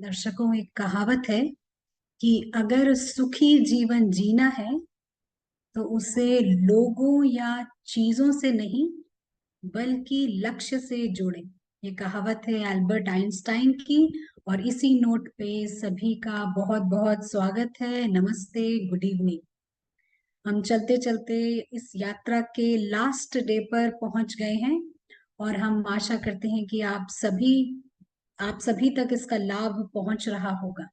दर्शकों, एक कहावत है कि अगर सुखी जीवन जीना है तो उसे लोगों या चीजों से नहीं बल्कि लक्ष्य से जोड़े। ये कहावत है एल्बर्ट आइंस्टाइन की। और इसी नोट पे सभी का बहुत बहुत स्वागत है। नमस्ते, गुड इवनिंग। हम चलते चलते इस यात्रा के लास्ट डे पर पहुंच गए हैं और हम आशा करते हैं कि आप सभी तक इसका लाभ पहुंच रहा होगा।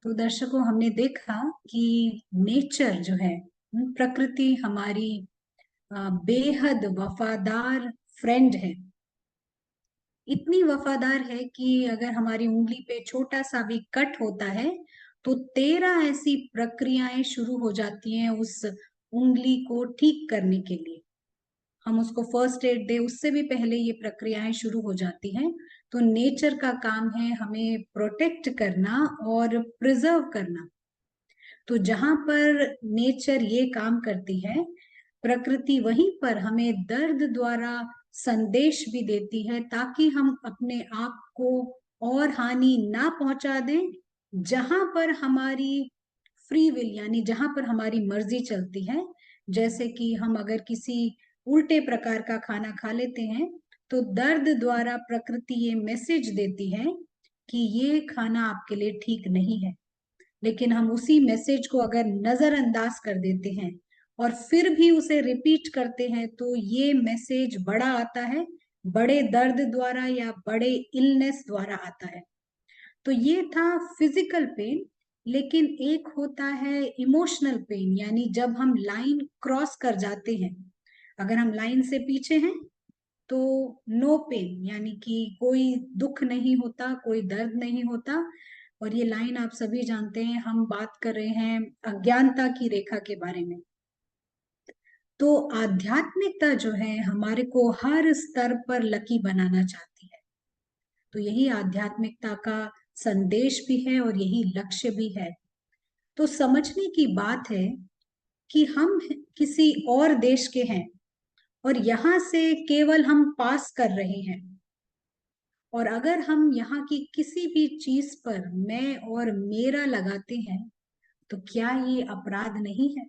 तो दर्शकों, हमने देखा कि नेचर जो है, प्रकृति हमारी बेहद वफादार फ्रेंड है। इतनी वफादार है कि अगर हमारी उंगली पे छोटा सा भी कट होता है तो 13 ऐसी प्रक्रियाएं शुरू हो जाती हैं उस उंगली को ठीक करने के लिए। हम उसको फर्स्ट एड दे उससे भी पहले ये प्रक्रियाएं शुरू हो जाती हैं। तो नेचर का काम है हमें प्रोटेक्ट करना और प्रिजर्व करना। तो जहां पर नेचर ये काम करती है, प्रकृति वहीं पर हमें दर्द द्वारा संदेश भी देती है ताकि हम अपने आप को और हानि ना पहुंचा दें। जहां पर हमारी फ्री विल यानी जहां पर हमारी मर्जी चलती है, जैसे कि हम अगर किसी उल्टे प्रकार का खाना खा लेते हैं तो दर्द द्वारा प्रकृति ये मैसेज देती है कि ये खाना आपके लिए ठीक नहीं है। लेकिन हम उसी मैसेज को अगर नजरअंदाज कर देते हैं और फिर भी उसे रिपीट करते हैं तो ये मैसेज बड़ा आता है, बड़े दर्द द्वारा या बड़े इलनेस द्वारा आता है। तो ये था फिजिकल पेन। लेकिन एक होता है इमोशनल पेन, यानी जब हम लाइन क्रॉस कर जाते हैं। अगर हम लाइन से पीछे हैं तो नो पेन, यानी कि कोई दुख नहीं होता, कोई दर्द नहीं होता। और ये लाइन आप सभी जानते हैं, हम बात कर रहे हैं अज्ञानता की रेखा के बारे में। तो आध्यात्मिकता जो है हमारे को हर स्तर पर लकी बनाना चाहती है। तो यही आध्यात्मिकता का संदेश भी है और यही लक्ष्य भी है। तो समझने की बात है कि हम किसी और देश के हैं और यहाँ से केवल हम पास कर रहे हैं। और अगर हम यहाँ की किसी भी चीज पर मैं और मेरा लगाते हैं तो क्या ये अपराध नहीं है?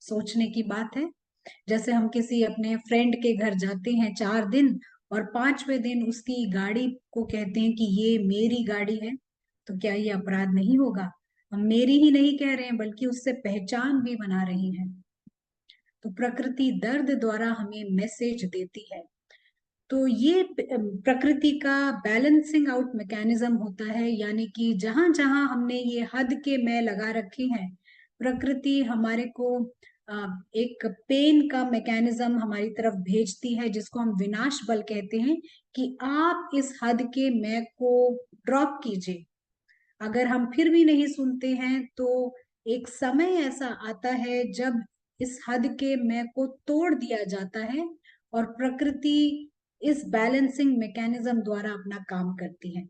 सोचने की बात है। जैसे हम किसी अपने फ्रेंड के घर जाते हैं 4 दिन और 5वें दिन उसकी गाड़ी को कहते हैं कि ये मेरी गाड़ी है, तो क्या ये अपराध नहीं होगा? हम मेरी ही नहीं कह रहे हैं बल्कि उससे पहचान भी बना रहे हैं। तो प्रकृति दर्द द्वारा हमें मैसेज देती है। तो ये प्रकृति का बैलेंसिंग आउट मैकेनिज्म होता है, यानी कि जहां जहां हमने ये हद के मैं लगा रखे हैं, प्रकृति हमारे को एक पेन का मैकेनिज्म हमारी तरफ भेजती है जिसको हम विनाश बल कहते हैं कि आप इस हद के मैं को ड्रॉप कीजिए। अगर हम फिर भी नहीं सुनते हैं तो एक समय ऐसा आता है जब इस हद के मैं को तोड़ दिया जाता है और प्रकृति इस बैलेंसिंग मैकेनिज्म द्वारा अपना काम करती है।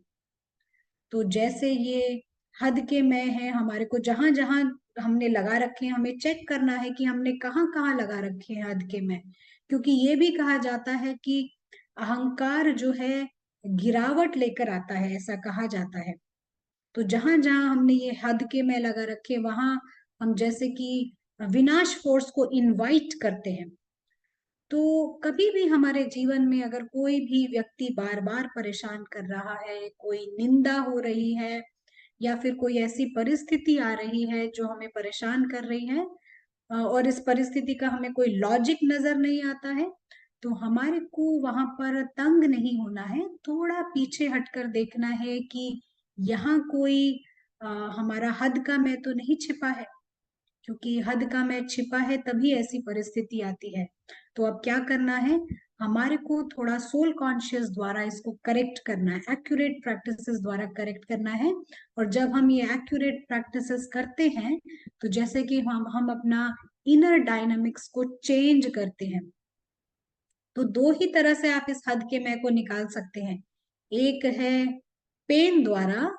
तो जैसे ये हद के मैं है, हमारे को जहां जहां हमने लगा रखे हैं हमें चेक करना है कि हमने कहाँ कहाँ लगा रखे हैं हद के मैं। क्योंकि ये भी कहा जाता है कि अहंकार जो है गिरावट लेकर आता है, ऐसा कहा जाता है। तो जहां जहां हमने ये हद के में लगा रखे वहां हम जैसे कि विनाश फोर्स को इनवाइट करते हैं। तो कभी भी हमारे जीवन में अगर कोई भी व्यक्ति बार बार परेशान कर रहा है, कोई निंदा हो रही है या फिर कोई ऐसी परिस्थिति आ रही है जो हमें परेशान कर रही है, और इस परिस्थिति का हमें कोई लॉजिक नजर नहीं आता है, तो हमारे को वहां पर तंग नहीं होना है, थोड़ा पीछे हटकर देखना है कि यहाँ कोई हमारा हद का मैं तो नहीं छिपा है। क्योंकि हद का मैं छिपा है तभी ऐसी परिस्थिति आती है। तो अब क्या करना है, हमारे को थोड़ा सोल कॉन्शियस द्वारा इसको करेक्ट करना है, एक्यूरेट प्रैक्टिसेस द्वारा करेक्ट करना है। और जब हम ये एक्यूरेट प्रैक्टिसेस करते हैं तो जैसे कि हम अपना इनर डायनामिक्स को चेंज करते हैं। तो दो ही तरह से आप इस हद के मैं को निकाल सकते हैं। एक है पेन द्वारा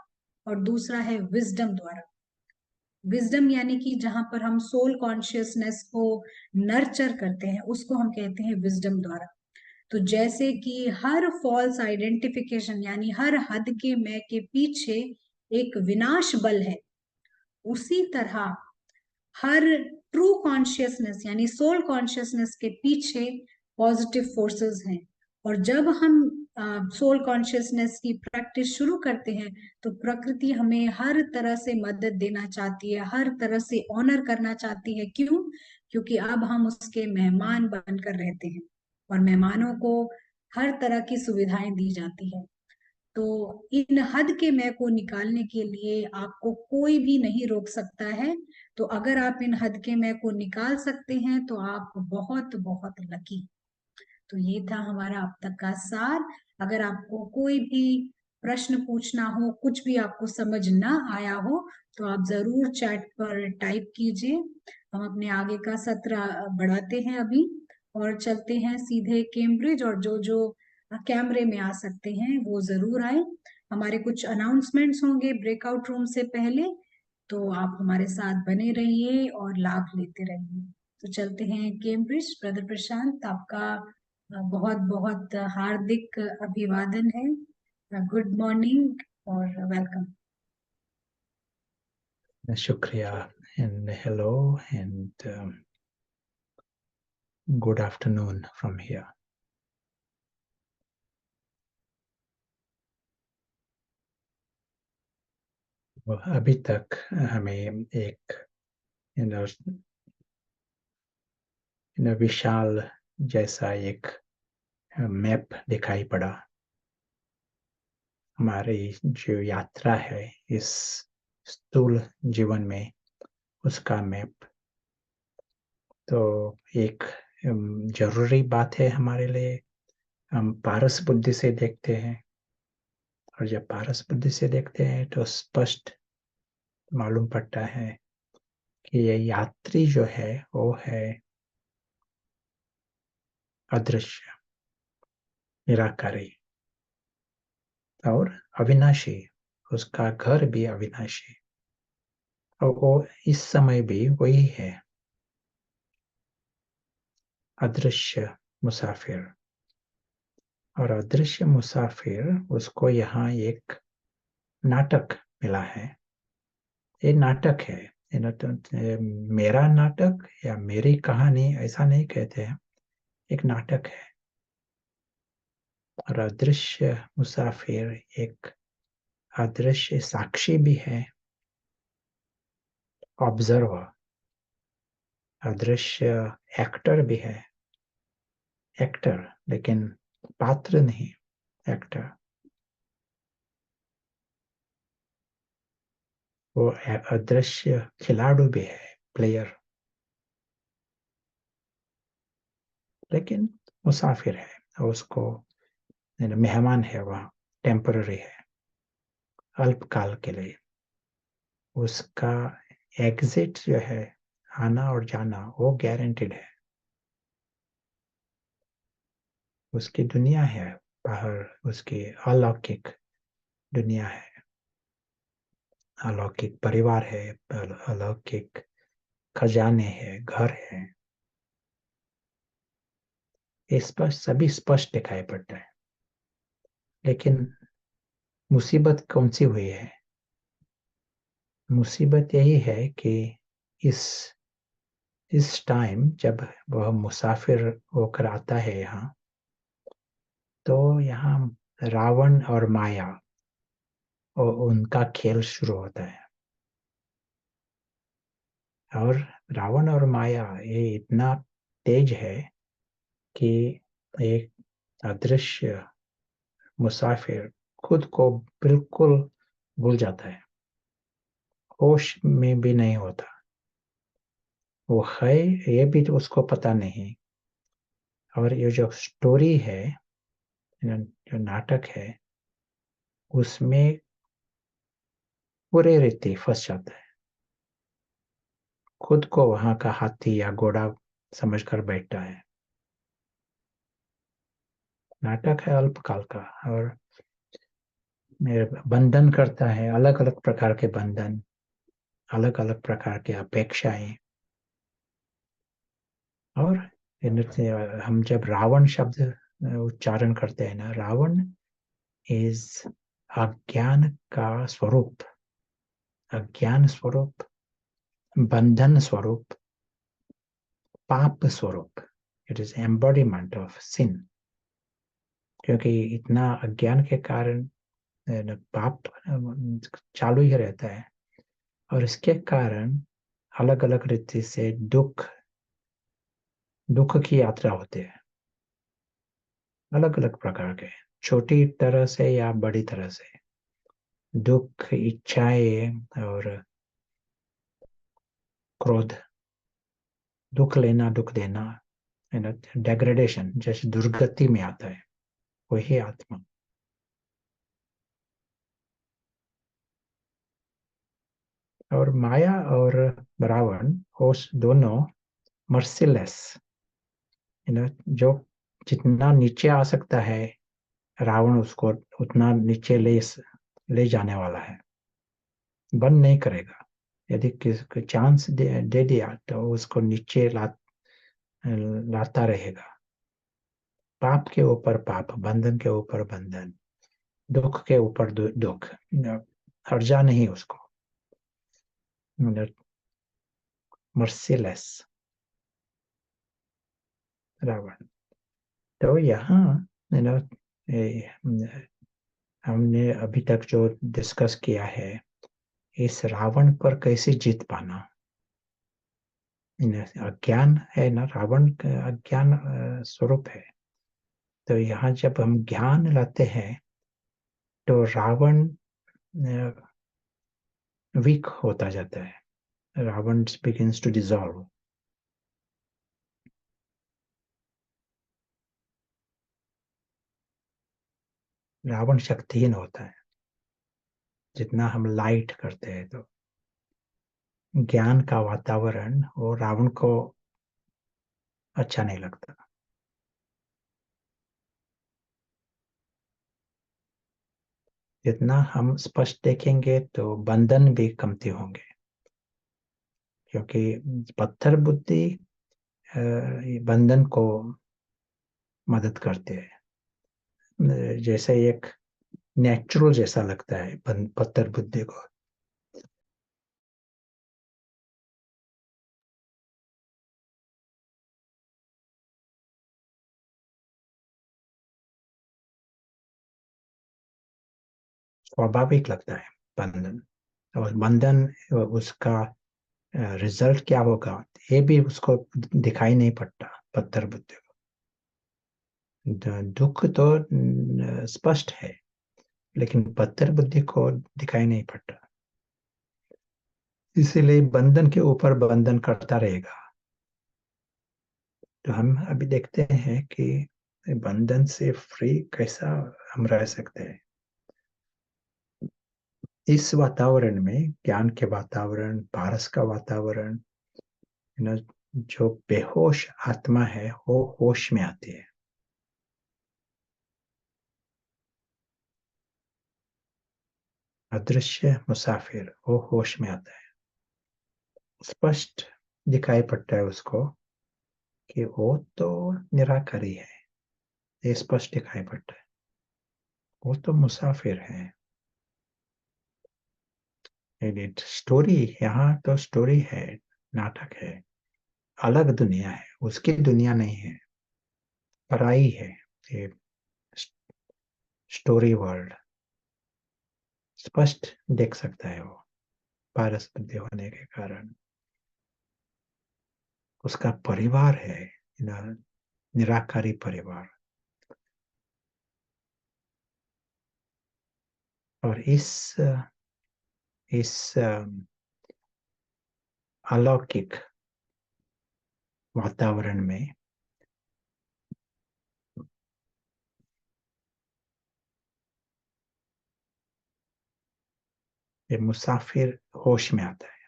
और दूसरा है विजडम द्वारा। विजडम यानी कि जहां पर हम सोल कॉन्शियसनेस को नर्चर करते हैं उसको हम कहते हैं विजडम द्वारा। तो जैसे कि हर फॉल्स आइडेंटिफिकेशन यानी हर हद के मैं के पीछे एक विनाश बल है, उसी तरह हर ट्रू कॉन्शियसनेस यानी सोल कॉन्शियसनेस के पीछे पॉजिटिव फोर्सेस हैं। और जब हम सोल कॉन्शियसनेस की प्रैक्टिस शुरू करते हैं तो प्रकृति हमें हर तरह से मदद देना चाहती है, हर तरह से ऑनर करना चाहती है। क्यों? क्योंकि अब हम उसके मेहमान बनकर रहते हैं और मेहमानों को हर तरह की सुविधाएं दी जाती है। तो इन हद के मैं को निकालने के लिए आपको कोई भी नहीं रोक सकता है। तो अगर आप इन हद के मैं को निकाल सकते हैं तो आप बहुत बहुत लकी। तो ये था हमारा अब तक का सार। अगर आपको कोई भी प्रश्न पूछना हो, कुछ भी आपको समझ ना आया हो, तो आप जरूर चैट पर टाइप कीजिए। हम अपने आगे का सत्र बढ़ाते हैं अभी और चलते हैं सीधे कैम्ब्रिज। और जो जो कैमरे में आ सकते हैं वो जरूर आए। हमारे कुछ अनाउंसमेंट्स होंगे ब्रेकआउट रूम से पहले, तो आप हमारे साथ बने रहिए और लाभ लेते रहिए। तो चलते हैं कैम्ब्रिज। ब्रदर प्रशांत, आपका बहुत बहुत हार्दिक अभिवादन है। गुड मॉर्निंग और welcome. Shukriya and hello and good afternoon from here. अभी तक हमें एक विशाल जैसा एक मैप दिखाई पड़ा। हमारी जो यात्रा है इस स्थूल जीवन में, उसका मैप। तो एक जरूरी बात है हमारे लिए, हम पारस बुद्धि से देखते हैं, और जब पारस बुद्धि से देखते हैं तो स्पष्ट मालूम पड़ता है कि ये यात्री जो है वो है अदृश्य, निराकारी और अविनाशी। उसका घर भी अविनाशी, और वो इस समय भी वही है, अदृश्य मुसाफिर। और अदृश्य मुसाफिर, उसको यहाँ एक नाटक मिला है। ये नाटक है, मेरा नाटक या मेरी कहानी ऐसा नहीं कहते हैं, एक नाटक है। और अदृश्य मुसाफिर एक अदृश्य साक्षी भी है, ऑब्जर्वर। अदृश्य एक्टर भी है, एक्टर, लेकिन पात्र नहीं, एक्टर। वो अदृश्य खिलाड़ी भी है, प्लेयर, लेकिन मुसाफिर है। और उसको मेहमान है, वह टेम्पररी है, अल्पकाल के लिए। उसका एग्जिट जो है, आना और जाना, वो गारंटीड है। उसकी दुनिया है बाहर, उसकी अलौकिक दुनिया है, अलौकिक परिवार है, अलौकिक खजाने हैं, घर है। स्पष्ट, सभी स्पष्ट दिखाई पड़ता है। लेकिन मुसीबत कौन सी हुई है? मुसीबत यही है कि इस टाइम जब वह मुसाफिर होकर आता है यहाँ, तो यहाँ रावण और माया और उनका खेल शुरू होता है। और रावण और माया ये इतना तेज है कि एक अदृश्य मुसाफिर खुद को बिल्कुल भूल जाता है, होश में भी नहीं होता। वो है ये भी तो उसको पता नहीं। और ये जो स्टोरी है, जो नाटक है, उसमें पूरे रीति फंस जाता है, खुद को वहां का हाथी या घोड़ा समझकर बैठता है। नाटक है अल्पकाल का, और बंधन करता है, अलग अलग प्रकार के बंधन, अलग अलग प्रकार की अपेक्षाएं। और हम जब रावण शब्द उच्चारण करते हैं ना, रावण इज अज्ञान का स्वरूप, अज्ञान स्वरूप, बंधन स्वरूप, पाप स्वरूप। It is embodiment of sin. क्योंकि इतना अज्ञान के कारण पाप चालू ही रहता है, और इसके कारण अलग अलग रीति से दुख दुख की यात्रा होती है, अलग अलग प्रकार के, छोटी तरह से या बड़ी तरह से। दुख, इच्छाएं और क्रोध, दुख लेना, दुख देना, डेग्रेडेशन, जैसे दुर्गति में आता है, वही आत्मा। और माया और रावण, वो दोनों मर्सीलेस, जो जितना नीचे आ सकता है रावण, उसको उतना नीचे ले जाने वाला है, बंद नहीं करेगा। यदि किसी चांस दे दिया तो उसको नीचे लाता रहेगा। पाप के ऊपर पाप, बंधन के ऊपर बंधन, दुख के ऊपर दुख, हर्जा नहीं उसको, मर्सीलेस रावण। तो यहाँ you know, हमने अभी तक जो डिस्कस किया है, इस रावण पर कैसे जीत पाना। अज्ञान है ना, रावण का अज्ञान स्वरूप है। तो यहाँ जब हम ज्ञान लाते हैं तो रावण वीक होता जाता है, Ravan begins to dissolve. Ravan शक्तिहीन होता है जितना हम लाइट करते हैं। तो ज्ञान का वातावरण वो रावण को अच्छा नहीं लगता। जितना हम स्पष्ट देखेंगे तो बंधन भी कमती होंगे, क्योंकि पत्थर बुद्धि ये बंधन को मदद करते हैं। जैसे एक नेचुरल जैसा लगता है पत्थर बुद्धि को। स्वाभाविक लगता है बंधन, और बंधन उसका रिजल्ट क्या होगा ये भी उसको दिखाई नहीं पड़ता पत्थर बुद्धि को। दुख तो स्पष्ट है, लेकिन पत्थर बुद्धि को दिखाई नहीं पड़ता। इसीलिए बंधन के ऊपर बंधन करता रहेगा। तो हम अभी देखते हैं कि बंधन से फ्री कैसा हम रह सकते हैं। इस वातावरण में, ज्ञान के वातावरण, पारस का वातावरण, जो बेहोश आत्मा है वो होश में आती है। अदृश्य मुसाफिर वो होश में आता है। स्पष्ट दिखाई पड़ता है उसको कि वो तो निराकारी है, ये स्पष्ट दिखाई पड़ता है। वो तो मुसाफिर है। स्टोरी, यहाँ तो स्टोरी है, नाटक है, अलग दुनिया है, उसकी दुनिया नहीं है, पराई है ये स्टोरी वर्ल्ड। स्पष्ट देख सकता है वो, पारस बुद्धि होने के कारण। उसका परिवार है निराकारी परिवार। और इस अलौकिक वातावरण में ये मुसाफिर होश में आता है।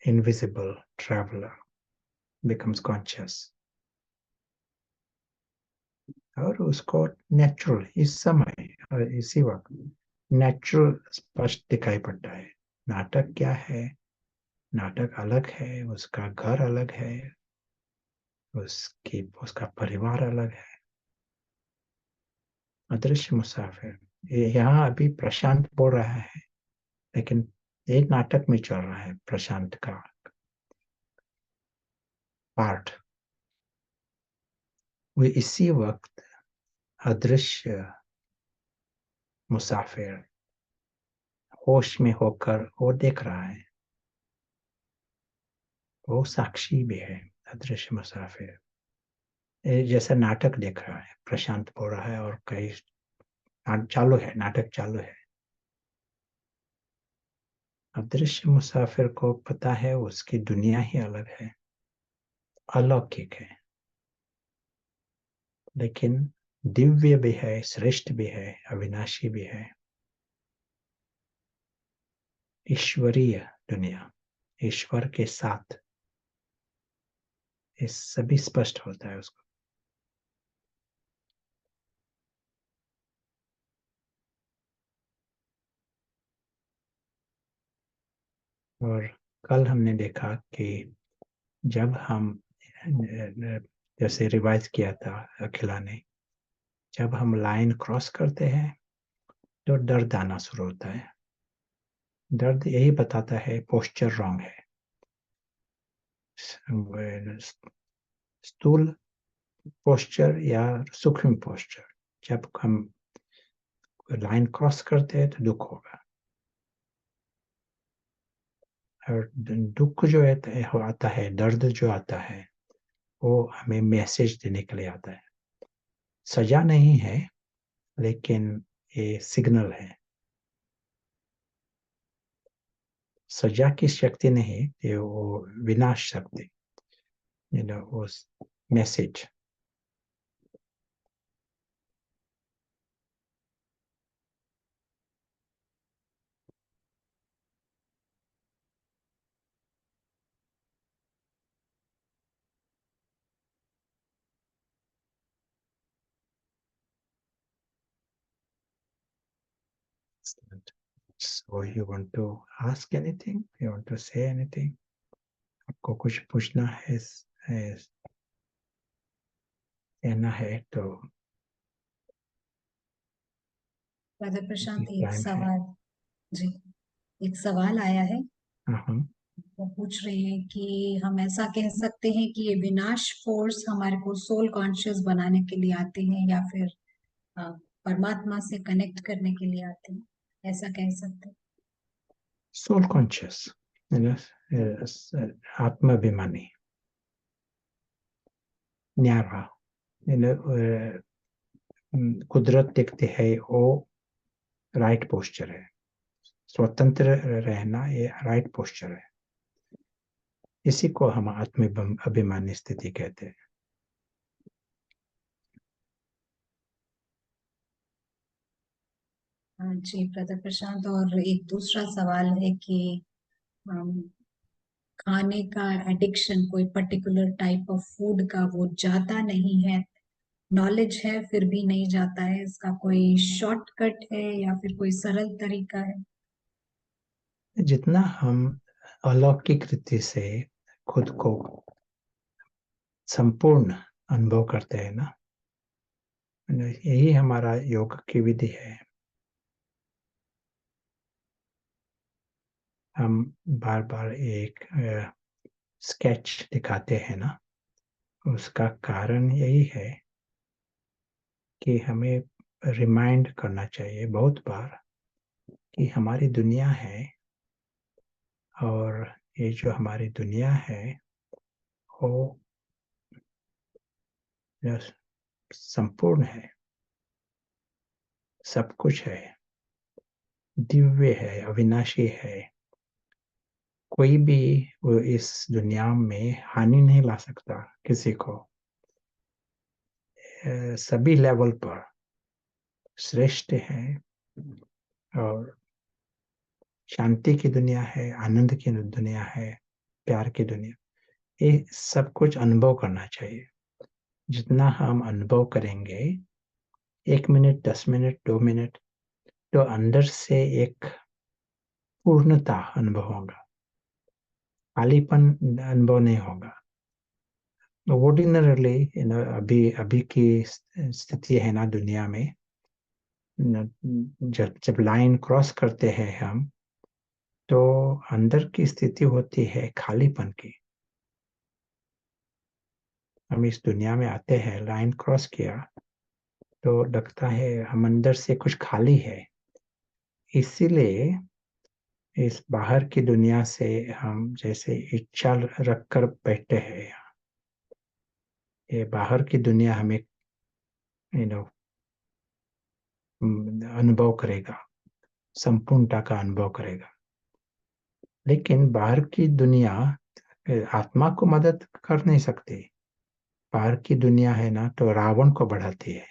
इनविजिबल ट्रैवलर बिकम्स कॉन्शियस, और उसको नेचुरल इस समय और इसी वक्त नेचुरल स्पष्ट दिखाई पड़ता है। नाटक क्या है? नाटक अलग है, उसका घर अलग है, उसका परिवार अलग है। अदृश्य मुसाफिर, यहाँ अभी प्रशांत बोल रहा है, लेकिन एक नाटक में चल रहा है प्रशांत का पार्ट। वो इसी वक्त अदृश्य मुसाफिर होश में होकर वो देख रहा है, वो साक्षी भी है। अदृश्य मुसाफिर जैसा नाटक देख रहा है, प्रशांत बोल रहा है, और कई चालू है, नाटक चालू है। अदृश्य मुसाफिर को पता है उसकी दुनिया ही अलग है, अलौकिक है, लेकिन दिव्य भी है, श्रेष्ठ भी है, अविनाशी भी है, ईश्वरीय दुनिया, ईश्वर के साथ। ये सभी स्पष्ट होता है उसको। और कल हमने देखा कि जब हम, जैसे रिवाइज किया था अखिला ने, जब हम लाइन क्रॉस करते हैं तो दर्द आना शुरू होता है। दर्द यही बताता है पोस्चर रॉन्ग है। स्थूल पोस्चर या सूक्ष्म पोस्चर, जब हम लाइन क्रॉस करते हैं तो दुख होगा। और दुख जो आता है, दर्द जो आता है, वो हमें मैसेज देने के लिए आता है। सजा नहीं है, लेकिन ये सिग्नल है। सजा की शक्ति नहीं, ये वो विनाश शक्ति, वो message. So you want to ask anything? You want to say anything? आपको कुछ पूछना है, कहना है तो ब्रदर प्रशांत, एक टाइम है। सवाल। जी, एक सवाल आया है। हाँ, वो पूछ रहे हैं कि हम ऐसा कह सकते हैं कि ये विनाश फोर्स हमारे को सोल कॉन्शियस बनाने के लिए आते हैं, या फिर अ, परमात्मा से कनेक्ट करने के लिए आते हैं, ऐसा कह सकते हैं? सोल कॉन्शियस, आत्माभिमानी, न्यारा, कुदरत देखते है, वो राइट पोस्चर है। स्वतंत्र रहना ये राइट पोस्चर है। इसी को हम आत्म अभिमानी स्थिति कहते हैं। हाँ जी ब्रदर प्रशांत, और एक दूसरा सवाल है कि अम, खाने का एडिक्शन, कोई पर्टिकुलर टाइप ऑफ फूड का, वो जाता नहीं है। नॉलेज है फिर भी नहीं जाता है। इसका कोई शॉर्टकट है या फिर कोई सरल तरीका है? जितना हम अलौकिक रीति से खुद को संपूर्ण अनुभव करते हैं ना, यही हमारा योग की विधि है। हम बार बार एक स्केच दिखाते हैं ना, उसका कारण यही है कि हमें रिमाइंड करना चाहिए बहुत बार कि हमारी दुनिया है, और ये जो हमारी दुनिया है वो संपूर्ण है, सब कुछ है, दिव्य है, अविनाशी है। कोई भी वो इस दुनिया में हानि नहीं ला सकता किसी को। सभी लेवल पर श्रेष्ठ है, और शांति की दुनिया है, आनंद की दुनिया है, प्यार की दुनिया। ये सब कुछ अनुभव करना चाहिए। जितना हम अनुभव करेंगे, 1 मिनट, 10 मिनट, 2 मिनट, तो अंदर से एक पूर्णता अनुभव होगा, खालीपन अनुभव नहीं होगा। ऑर्डिनरली अभी अभी की स्थिति है ना दुनिया में, जब जब लाइन क्रॉस करते हैं हम, तो अंदर की स्थिति होती है खालीपन की। हम इस दुनिया में आते हैं, लाइन क्रॉस किया तो लगता है हम अंदर से कुछ खाली है। इसीलिए इस बाहर की दुनिया से हम जैसे इच्छा रख कर बैठे हैं। ये बाहर की दुनिया हमें यू नो अनुभव करेगा, संपूर्णता का अनुभव करेगा। लेकिन बाहर की दुनिया आत्मा को मदद कर नहीं सकती। बाहर की दुनिया है ना तो रावण को बढ़ाती है,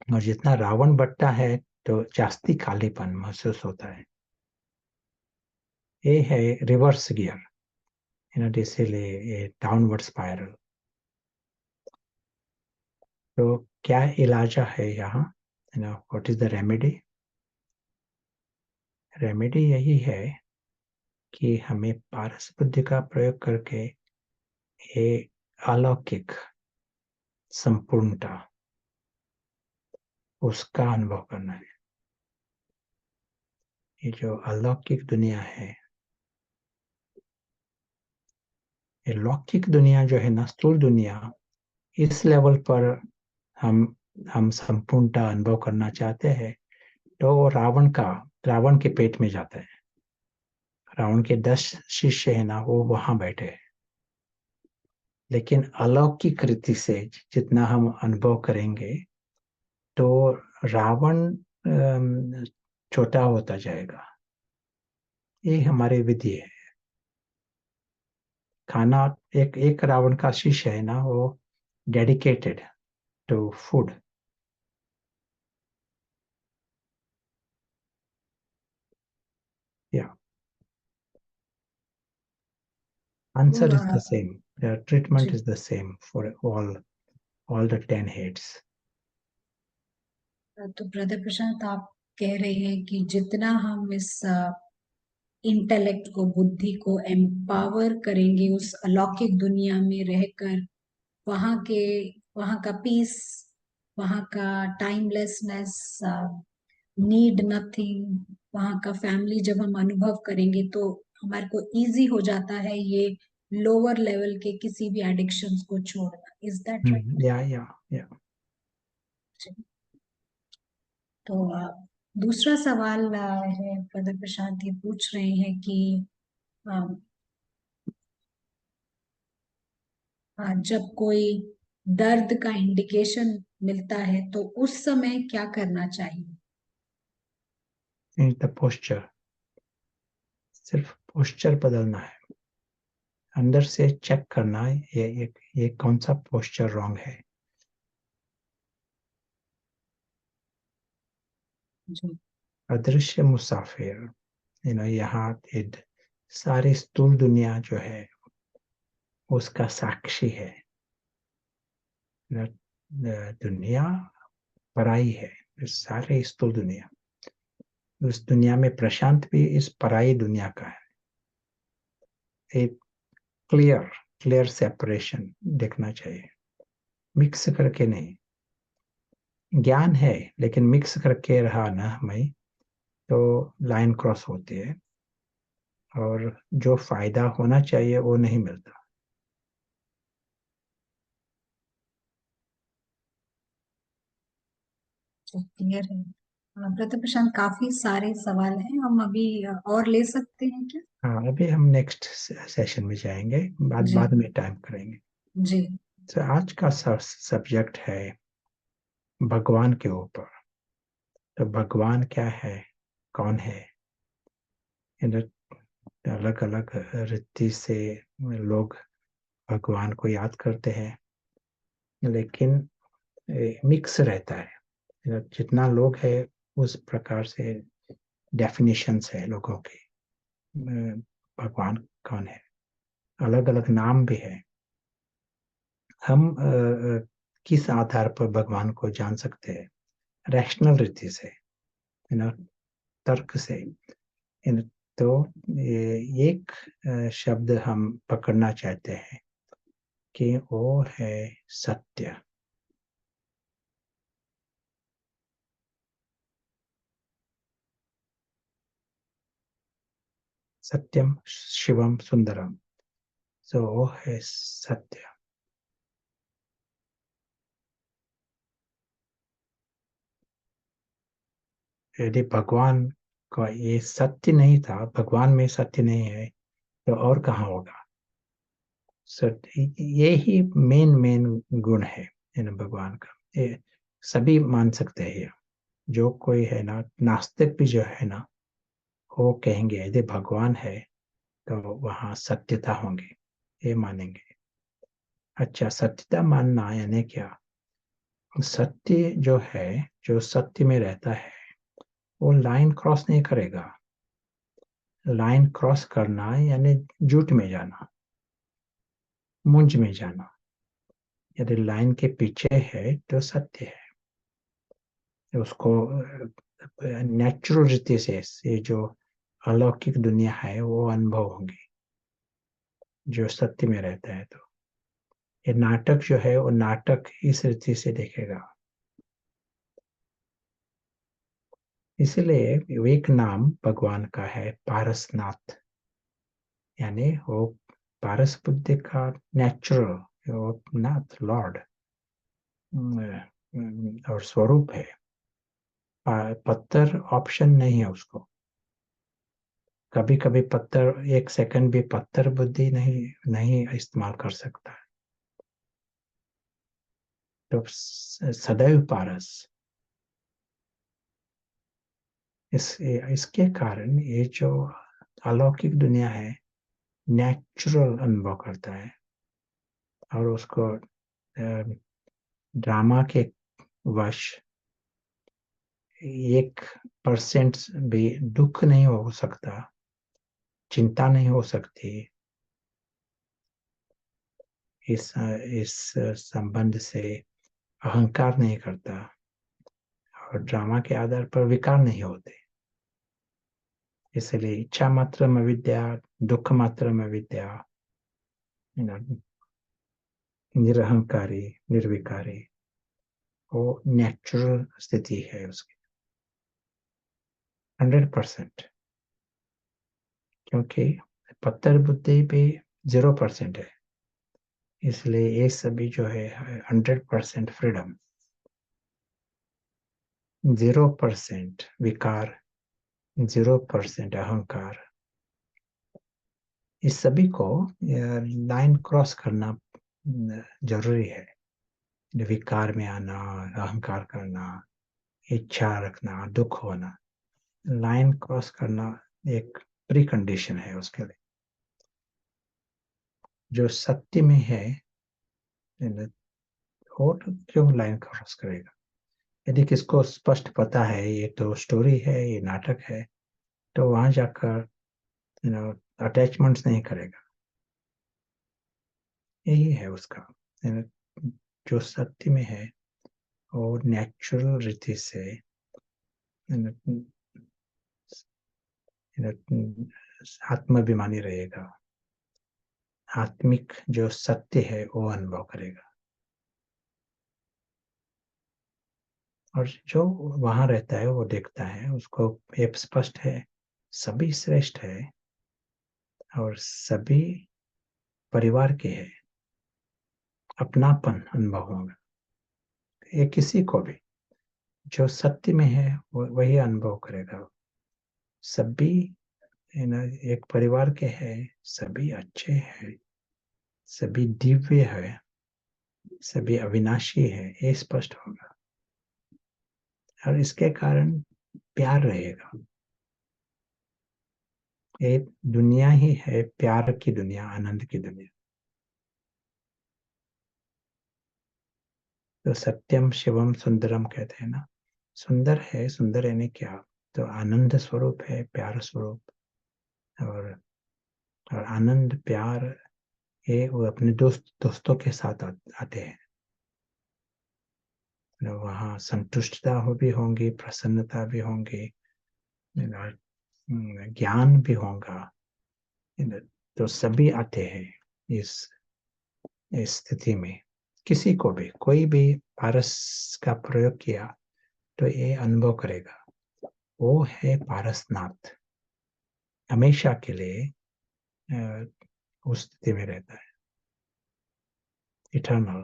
और जितना रावण बढ़ता है तो जास्ती खालीपन महसूस होता है। ये है रिवर्स गियर, इसीलिए ये डाउनवर्ड स्पाइरल। तो क्या इलाजा है यहाँ, what is the remedy? Remedy यही है कि हमें पारस बुद्धि का प्रयोग करके ये अलौकिक संपूर्णता, उसका अनुभव करना है। ये जो अलौकिक दुनिया है, ये लौकिक दुनिया जो है ना, स्थूल दुनिया, इस लेवल पर हम हम संपूर्णता अनुभव करना चाहते हैं तो रावण के पेट में जाता है। रावण के 10 शिष्य है ना, वो वहां बैठे हैं। लेकिन अलौकिक रीति से जितना हम अनुभव करेंगे तो रावण छोटा होता जाएगा। ये हमारी विधि है। खाना, एक एक रावण का शिष्य है ना, वो डेडिकेटेड टू फूड। या तो answer is the same. The treatment is the same for all the 10 heads. तो ब्रदर प्रशांत, आप कह रहे हैं कि जितना हम इस इंटेलेक्ट को, बुद्धि को एम्पावर करेंगे उस अलौकिक दुनिया में रहकर, वहाँ के वहाँ का पीस, वहाँ का टाइमलेसनेस, नीड नथिंग, वहाँ का फैमिली जब हम अनुभव करेंगे तो हमारे को इजी हो जाता है ये लोअर लेवल के किसी भी एडिक्शंस को छोड़ना। Is that right? Yeah, yeah, yeah. तो दूसरा सवाल है, ब्रदर प्रशांत ये पूछ रहे हैं कि अ, जब कोई दर्द का इंडिकेशन मिलता है तो उस समय क्या करना चाहिए? In the posture, सिर्फ पोस्चर बदलना है। अंदर से चेक करना है ये कौन सा पोस्चर रॉन्ग है। जी। अदृश्य मुसाफिर, यहाँ सारी स्थूल दुनिया जो है उसका साक्षी है। दुनिया पराई है, सारे स्थूल दुनिया। उस दुनिया में प्रशांत भी इस पराई दुनिया का है। एक क्लियर क्लियर सेपरेशन देखना चाहिए, मिक्स करके नहीं। ज्ञान है लेकिन मिक्स करके रहा ना हमें, तो लाइन क्रॉस होती है और जो फायदा होना चाहिए वो नहीं मिलता। क्लियर है। ब्रदर प्रशांत, काफी सारे सवाल हैं, हम अभी और ले सकते हैं क्या? हाँ, अभी हम नेक्स्ट सेशन में जाएंगे, बाद जी। बाद में टाइम करेंगे। जी। तो आज का सब्जेक्ट है भगवान के ऊपर। तो भगवान क्या है, कौन है? अलग अलग रीति से लोग भगवान को याद करते हैं, लेकिन मिक्स रहता है। जितना लोग है उस प्रकार से डेफिनेशंस है लोगों की। भगवान कौन है, अलग अलग नाम भी है। हम किस आधार पर भगवान को जान सकते हैं? रैशनल रीति से, तर्क से। तो एक शब्द हम पकड़ना चाहते हैं, कि वो है सत्य। सत्यम शिवम सुंदरम, तो वो है सत्य। यदि भगवान का ये सत्य नहीं था, भगवान में सत्य नहीं है, तो और कहाँ होगा? ये ही मेन मेन गुण है भगवान का। ये सभी मान सकते हैं। जो कोई है ना, नास्तिक भी जो है ना, वो कहेंगे यदि भगवान है तो वहाँ सत्यता होंगी, ये मानेंगे। अच्छा, सत्यता मानना यानी क्या? सत्य जो है, जो सत्य में रहता है, वो लाइन क्रॉस नहीं करेगा। लाइन क्रॉस करना यानी झूठ में जाना, मुंज में जाना। यदि लाइन के पीछे है तो सत्य है। उसको नेचुरल रीति से ये जो अलौकिक दुनिया है वो अनुभव होंगी, जो सत्य में रहता है। तो ये नाटक जो है वो नाटक इस रीति से देखेगा। इसलिए एक नाम भगवान का है पारसनाथ, यानी वो पारस बुद्धि का नेचुरल वो नाथ लॉर्ड और स्वरूप है। पत्थर ऑप्शन नहीं है उसको। कभी कभी पत्थर एक सेकंड भी पत्थर बुद्धि नहीं नहीं इस्तेमाल कर सकता। तो सदैव पारस। इसके कारण ये जो अलौकिक दुनिया है नेचुरल अनुभव करता है, और उसको ड्रामा के वश 1% भी दुख नहीं हो सकता, चिंता नहीं हो सकती। इस संबंध से अहंकार नहीं करता, और ड्रामा के आधार पर विकार नहीं होते। इसलिए इच्छा मात्र में विद्या, दुख मात्र में विद्या, निरहंकारी, निर्विकारी, वो नेचुरल स्थिति है उसकी 100%। क्योंकि पत्थर बुद्धि भी 0% है। इसलिए ये सभी जो है 100% फ्रीडम, 0% विकार, 0% अहंकार। इस सभी को लाइन क्रॉस करना जरूरी है। विकार में आना, अहंकार करना, इच्छा रखना, दुख होना, लाइन क्रॉस करना एक प्री कंडीशन है उसके लिए। जो सत्य में है और क्यों लाइन क्रॉस करेगा? यदि किसको स्पष्ट पता है ये तो स्टोरी है, ये नाटक है, तो वहां जाकर अटैचमेंट्स नहीं करेगा। यही है उसका जो सत्य में है और नेचुरल रीति से आत्माभिमानी रहेगा। आत्मिक जो सत्य है वो अनुभव करेगा। और जो वहां रहता है वो देखता है, उसको एक स्पष्ट है सभी श्रेष्ठ है और सभी परिवार के है। अपनापन अनुभव होगा। ये किसी को भी जो सत्य में है वही अनुभव करेगा। सभी एक परिवार के हैं, सभी अच्छे हैं, सभी दिव्य है, सभी अविनाशी है, ये स्पष्ट होगा। और इसके कारण प्यार रहेगा। ये दुनिया ही है प्यार की दुनिया, आनंद की दुनिया। तो सत्यम शिवम सुंदरम कहते हैं ना। सुंदर है, सुंदर यानी क्या? तो आनंद स्वरूप है, प्यार स्वरूप। और और आनंद प्यार ये वो अपने दोस्तों के साथ आते हैं। वहाँ संतुष्टता हो भी होंगी, प्रसन्नता भी होंगी, ज्ञान भी होगा। तो सभी आते हैं इस इस स्थिति में किसी को भी, कोई भी पारस का प्रयोग किया तो ये अनुभव करेगा, वो है पारसनाथ, हमेशा के लिए उस स्थिति में रहता है, इटर्नल।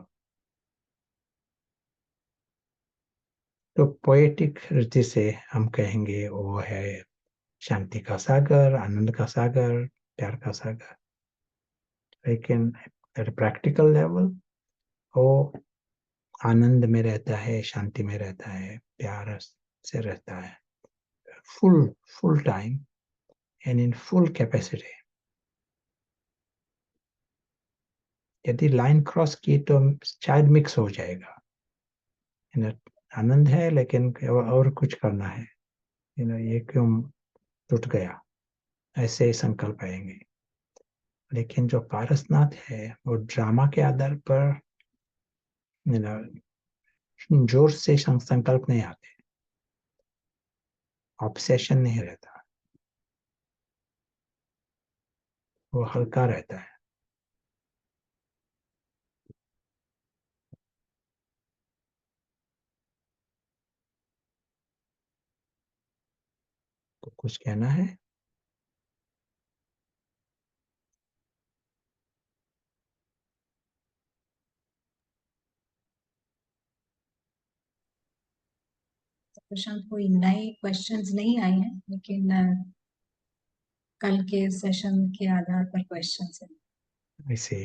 तो पोएटिक रीति से हम कहेंगे वो है शांति का सागर, आनंद का सागर, प्यार का सागर। लेकिन एट प्रैक्टिकल लेवल वो आनंद में रहता है, शांति में रहता है, प्यार से रहता है, full time and in full capacity. यदि लाइन क्रॉस की तो शायद मिक्स हो जाएगा, आनंद है लेकिन और कुछ करना है, ये क्यों टूट गया, ऐसे ही संकल्प आएंगे। लेकिन जो पारसनाथ है वो ड्रामा के आधार पर जोर से संकल्प नहीं आते, ऑब्सेशन नहीं रहता, वो हल्का रहता है। तो कुछ कहना है? प्रशांत, कोई नए क्वेश्चंस नहीं आए हैं, लेकिन कल के सेशन के आधार पर क्वेश्चंस हैं। I see.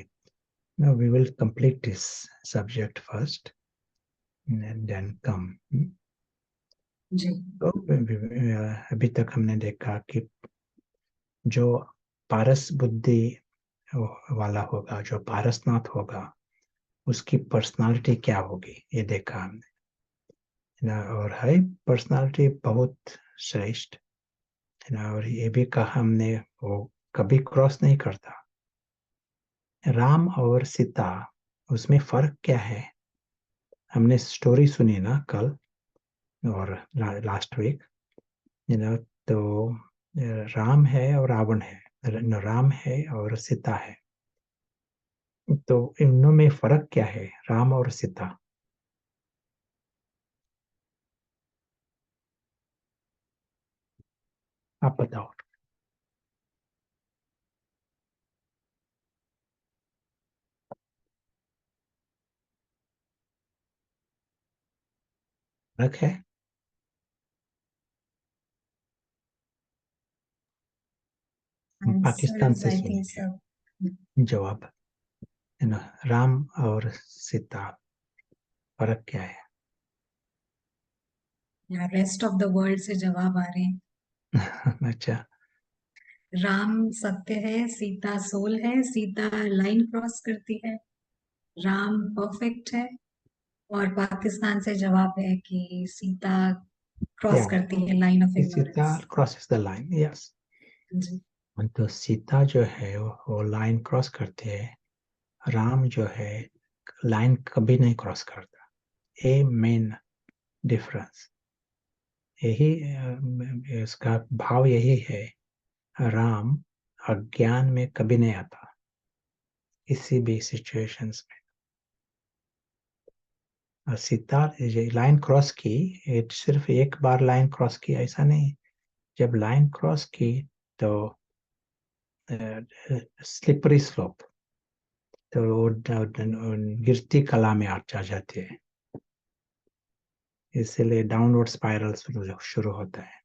Now we will complete this subject first and then come. जी। तो अभी तक हमने देखा कि जो पारस बुद्धि वाला होगा, जो पारसनाथ होगा, उसकी पर्सनालिटी क्या होगी, ये देखा हमने ना। और है पर्सनालिटी बहुत श्रेष्ठ ना। और ये भी कहा हमने वो कभी क्रॉस नहीं करता। राम और सीता, उसमें फर्क क्या है? हमने स्टोरी सुनी ना कल और लास्ट वीक, तो राम है और रावण है, राम है और सीता है। तो इनमें फर्क क्या है, राम और सीता? आप बताओ। फर्क है? पाकिस्तान आंसर्स से आई थिंक सुनेंगे सब। जवाब, है ना। राम और सीता, फर्क क्या है? या रेस्ट ऑफ द वर्ल्ड से जवाब आ रहे हैं। अच्छा। राम सत्य है, सीता सोल है। सीता लाइन क्रॉस करती है, राम परफेक्ट है। और पाकिस्तान से जवाब है कि सीता क्रॉस या करती है line of Sita ignorance. Crosses the line, yes. जी। तो सीता जो है वो लाइन क्रॉस करती है, राम जो है लाइन कभी नहीं क्रॉस करता। ये मेन डिफरेंस, यही इसका भाव यही है। राम अज्ञान में कभी नहीं आता, किसी भी सिचुएशंस में। और सीता लाइन क्रॉस की, ये सिर्फ एक बार लाइन क्रॉस की ऐसा नहीं, जब लाइन क्रॉस की तो स्लिपरी स्लोप, तो वो गिरती कला में आ जाती है, इसलिए डाउनवर्ड स्पाइरल शुरू होता है।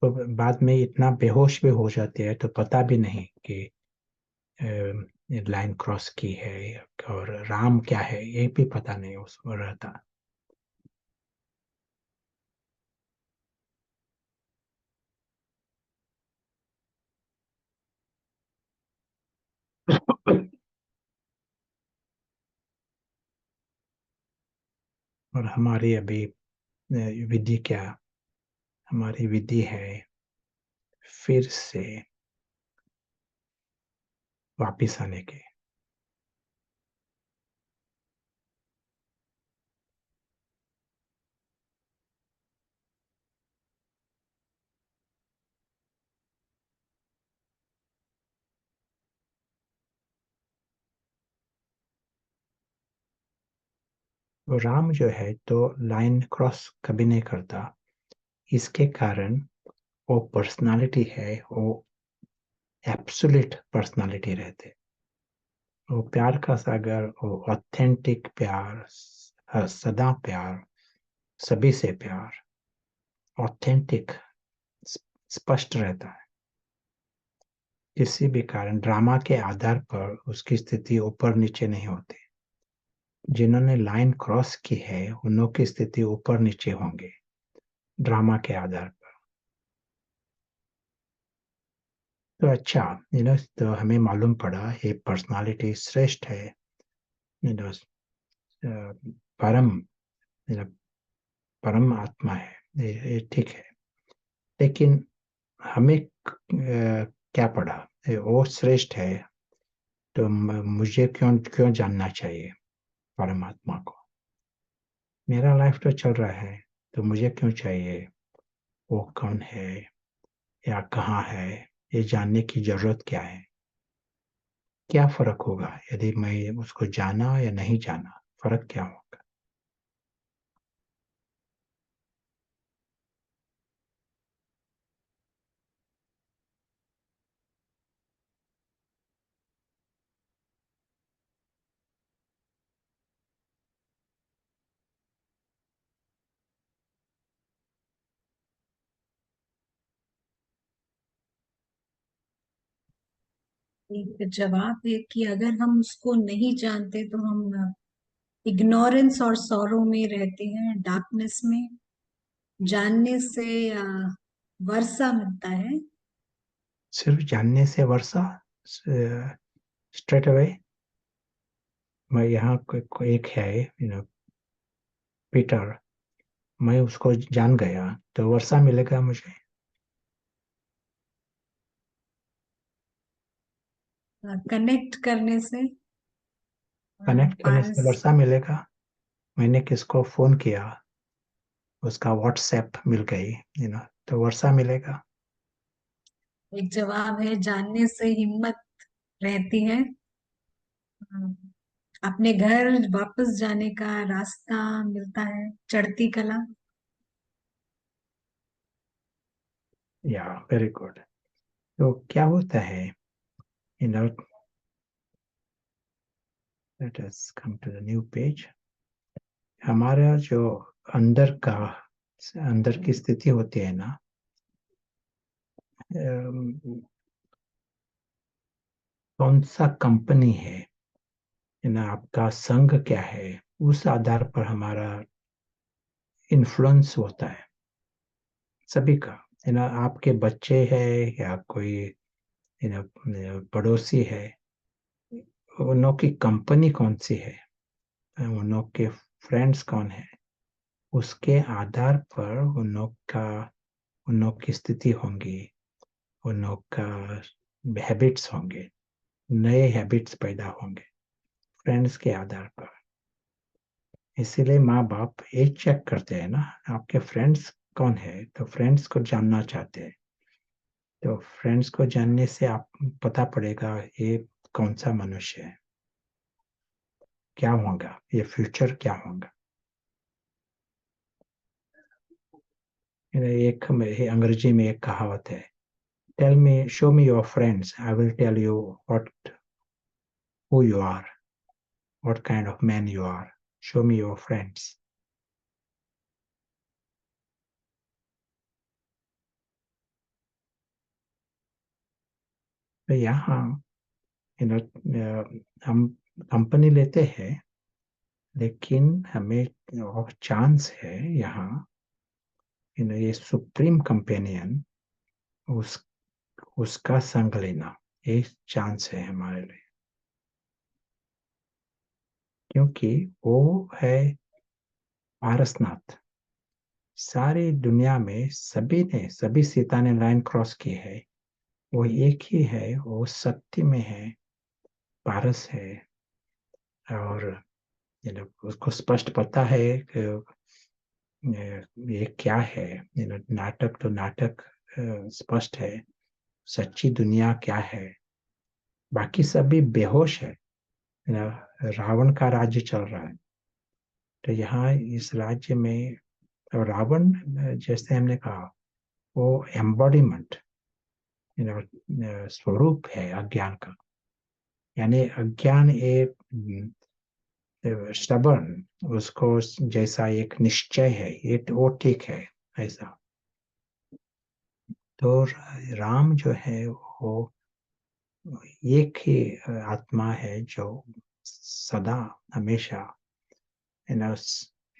तो बाद में इतना बेहोश भी हो जाते हैं तो पता भी नहीं कि लाइन क्रॉस की है, और राम क्या है ये भी पता नहीं उसको रहता। और हमारी अभी विधि क्या, हमारी विधि है फिर से वापिस आने के। तो राम जो है तो लाइन क्रॉस कभी नहीं करता, इसके कारण वो पर्सनालिटी है, वो एब्सोल्यूट पर्सनालिटी रहते, वो प्यार का सागर, वो ऑथेंटिक प्यार, सदा प्यार, सभी से प्यार, ऑथेंटिक, स्पष्ट रहता है। किसी भी कारण ड्रामा के आधार पर उसकी स्थिति ऊपर नीचे नहीं होती। जिन्होंने लाइन क्रॉस की है उनों की स्थिति ऊपर नीचे होंगे ड्रामा के आधार पर। तो अच्छा, तो हमें मालूम पड़ा ये पर्सनालिटी श्रेष्ठ है, यू नो परम, परम आत्मा है, ये ठीक है। लेकिन हमें क्या पड़ा, वो श्रेष्ठ है, तो मुझे क्यों क्यों जानना चाहिए परमात्मा को? मेरा लाइफ तो चल रहा है, तो मुझे क्यों चाहिए वो कौन है या कहाँ है? ये जानने की जरूरत क्या है? क्या फर्क होगा यदि मैं उसको जाना या नहीं जाना? फर्क क्या होगा? एक जवाब है कि अगर हम उसको नहीं जानते तो हम इग्नोरेंस और सॉरो में रहते हैं, डार्कनेस में। जानने से वर्षा मिलता है। सिर्फ जानने से वर्षा? स्ट्रेट अवे मैं यहाँ एक है, पीटर, मैं उसको जान गया तो वर्षा मिलेगा मुझे? कनेक्ट करने से कनेक्ट करने से पारस। वर्षा मिलेगा? मैंने किसको फोन किया, उसका व्हाट्सएप मिल गई, तो वर्षा मिलेगा? एक जवाब है जानने से हिम्मत रहती है। अ, अपने घर वापस जाने का रास्ता मिलता है, चढ़ती कला। या वेरी गुड। तो क्या होता है, you know let us come to the new page. हमारा जो अंदर का, अंदर की स्थिति होती है ना, कौन सा कंपनी है, आपका संघ क्या है, उस आधार पर हमारा इन्फ्लुएंस होता है सभी का। आपके बच्चे हैं या कोई पड़ोसी है, उन की कंपनी कौन सी है, उन के फ्रेंड्स कौन है, उसके आधार पर उन की स्थिति होंगी, उन का हैबिट्स होंगे, नए हैबिट्स पैदा होंगे फ्रेंड्स के आधार पर। इसीलिए माँ बाप ये चेक करते हैं ना, आपके फ्रेंड्स कौन है, तो फ्रेंड्स को जानना चाहते हैं। तो फ्रेंड्स को जानने से आप पता पड़ेगा ये कौन सा मनुष्य है, क्या होगा, ये फ्यूचर क्या होगा। एक अंग्रेजी में एक कहावत है, tell me, show me your friends, I will tell you what who you are, what kind of man you are, show me your friends. तो यहाँ यू नो हम कंपनी लेते हैं, लेकिन हमें और चांस है यहाँ, ये सुप्रीम कंपेनियन, उस उसका संग लेना, ये चांस है हमारे लिए, क्योंकि वो है पारसनाथ। सारी दुनिया में सभी सीता ने लाइन क्रॉस की है, वो एक ही है, वो सत्य में है, पारस है। और उसको स्पष्ट पता है कि ये क्या है, नाटक तो नाटक स्पष्ट है, सच्ची दुनिया क्या है, बाकी सभी बेहोश है। रावण का राज्य चल रहा है, तो यहाँ इस राज्य में रावण, जैसे हमने कहा, वो एम्बॉडीमेंट, स्वरूप है अज्ञान का। यानी अज्ञान एक stubborn, उसको जैसा एक निश्चय है, ये वो ठीक है ऐसा। तो राम जो है वो एक ही आत्मा है जो सदा हमेशा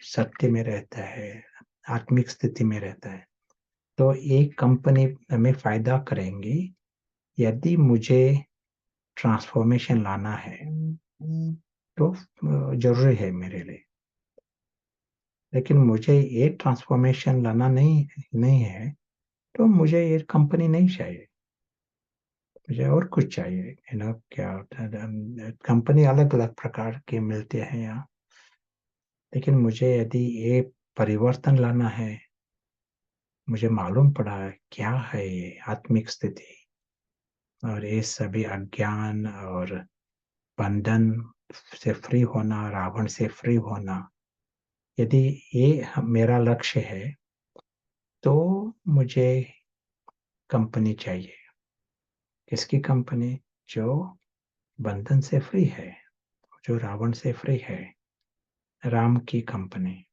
सत्य में रहता है, आत्मिक स्थिति में रहता है। तो एक कंपनी हमें फायदा करेंगी यदि मुझे ट्रांसफॉर्मेशन लाना है, तो जरूरी है मेरे लिए। लेकिन मुझे ये ट्रांसफॉर्मेशन लाना नहीं है, तो मुझे ये कंपनी नहीं चाहिए, मुझे और कुछ चाहिए। क्या कंपनी अलग अलग प्रकार के मिलते हैं यहाँ, लेकिन मुझे यदि ये परिवर्तन लाना है, मुझे मालूम पड़ा क्या है ये आत्मिक स्थिति और ये सभी अज्ञान और बंधन से फ्री होना, रावण से फ्री होना, यदि ये मेरा लक्ष्य है, तो मुझे कंपनी चाहिए। किसकी कंपनी? जो बंधन से फ्री है, जो रावण से फ्री है, राम की कंपनी।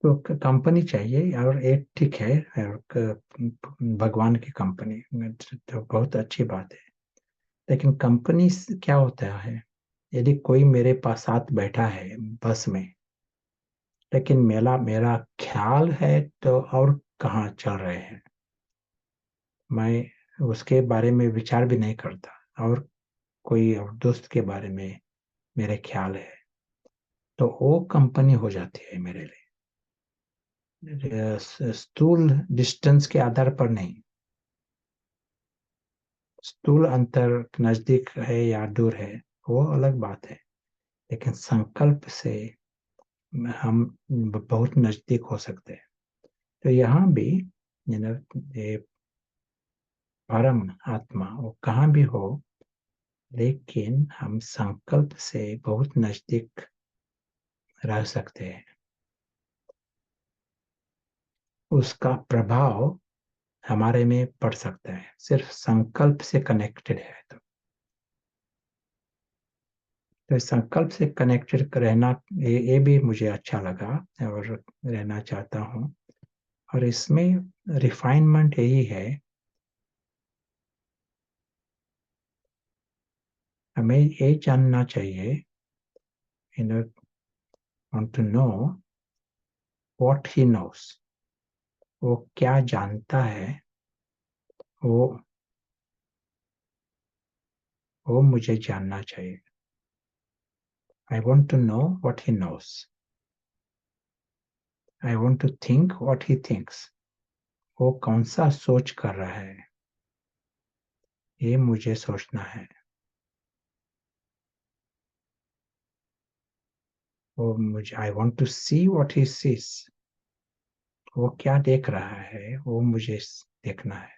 तो कंपनी चाहिए, और एक ठीक है, भगवान की कंपनी तो बहुत अच्छी बात है। लेकिन कंपनी क्या होता है? यदि कोई मेरे पास साथ बैठा है बस में, लेकिन मेरा मेरा ख्याल है तो और कहाँ चल रहे हैं, मैं उसके बारे में विचार भी नहीं करता, और कोई और दोस्त के बारे में मेरे ख्याल है, तो वो कंपनी हो जाती है मेरे लिए। स्थूल डिस्टेंस के आधार पर नहीं, स्थूल अंतर नजदीक है या दूर है वो अलग बात है, लेकिन संकल्प से हम बहुत नजदीक हो सकते हैं। तो यहाँ भी ये परम आत्मा वो कहाँ भी हो, लेकिन हम संकल्प से बहुत नजदीक रह सकते हैं। उसका प्रभाव हमारे में पड़ सकता है, सिर्फ संकल्प से कनेक्टेड है तो इस संकल्प से कनेक्टेड रहना, ये भी मुझे अच्छा लगा और रहना चाहता हूँ। और इसमें रिफाइनमेंट यही है, हमें ये जानना चाहिए, you know, want to know what he knows, वो क्या जानता है, वो वो मुझे जानना चाहिए। I want to know what he knows, I want to think what he thinks, वो कौन सा सोच कर रहा है, ये मुझे सोचना है। वो मुझे, I want to see what he sees, वो क्या देख रहा है वो मुझे देखना है,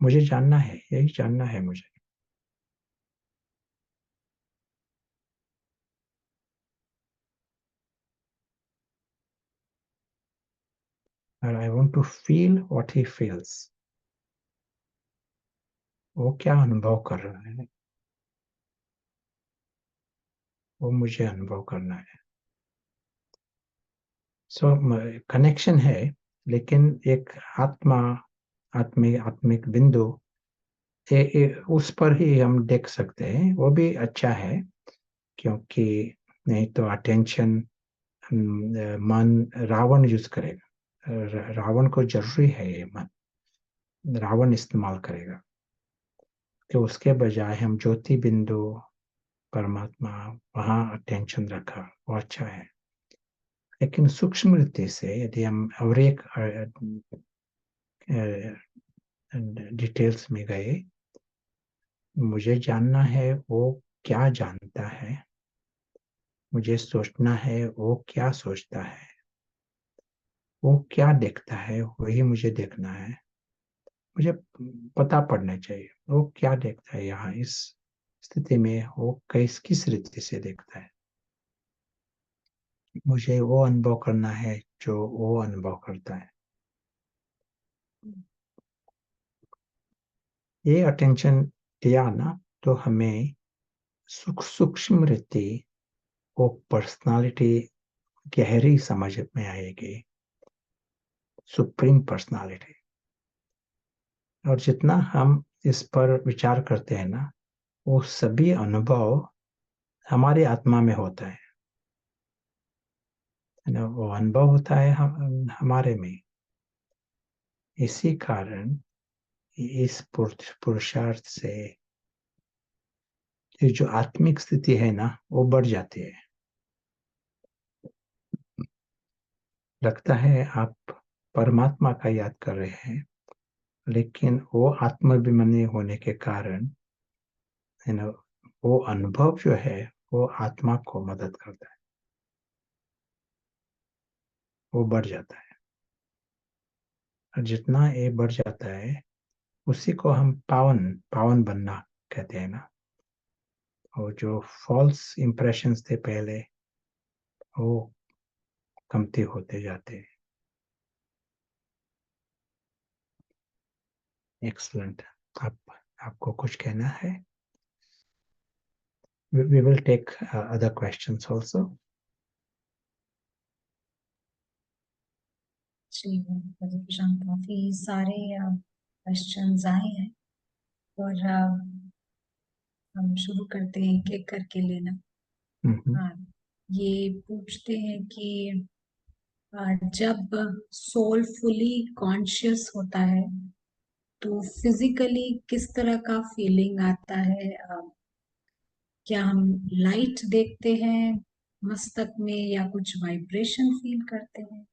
मुझे जानना है, यही जानना है मुझे। और I want to feel what he feels, वो क्या अनुभव कर रहा है, वो मुझे अनुभव करना है। सो कनेक्शन है, लेकिन एक आत्मा, आत्मिक बिंदु, उस पर ही हम देख सकते हैं, वो भी अच्छा है। क्योंकि नहीं तो अटेंशन मन रावण यूज करेगा, रावण को जरूरी है ये मन, रावण इस्तेमाल करेगा। कि उसके बजाय हम ज्योति बिंदु परमात्मा वहाँ अटेंशन रखा, वो अच्छा है। लेकिन सूक्ष्म रीति से यदि हम और एक डिटेल्स में गए, मुझे जानना है वो क्या जानता है, मुझे सोचना है वो क्या सोचता है, वो क्या देखता है वही मुझे देखना है। मुझे पता पड़ना चाहिए वो क्या देखता है यहाँ इस स्थिति में, वो किस रीति से देखता है। मुझे वो अनुभव करना है जो वो अनुभव करता है। ये अटेंशन दिया ना, तो हमें सूक्ष्म रीति वो पर्सनालिटी गहरी समझ में आएगी, सुप्रीम पर्सनालिटी। और जितना हम इस पर विचार करते हैं ना, वो सभी अनुभव हमारी आत्मा में होता है ना, वो अनुभव होता है हमारे में। इसी कारण इस पुरुषार्थ से ये जो आत्मिक स्थिति है ना, वो बढ़ जाती है। लगता है आप परमात्मा का याद कर रहे हैं, लेकिन वो आत्माभिमानी होने के कारण है ना, वो अनुभव जो है वो आत्मा को मदद करता है, वो बढ़ जाता है। और जितना ये बढ़ जाता है, उसी को हम पावन पावन बनना कहते हैं ना। और जो फॉल्स इंप्रेशंस थे पहले, वो कमती होते जाते हैं। एक्सलेंट। आपको कुछ कहना है? We will take other questions also. जी, प्रशांत, काफी सारे क्वेश्चंस आए हैं और हम शुरू करते हैं एक एक करके लेना। हाँ, ये पूछते हैं कि जब सोल फुली कॉन्शियस होता है तो फिजिकली किस तरह का फीलिंग आता है? क्या हम लाइट देखते हैं मस्तक में या कुछ वाइब्रेशन फील करते हैं?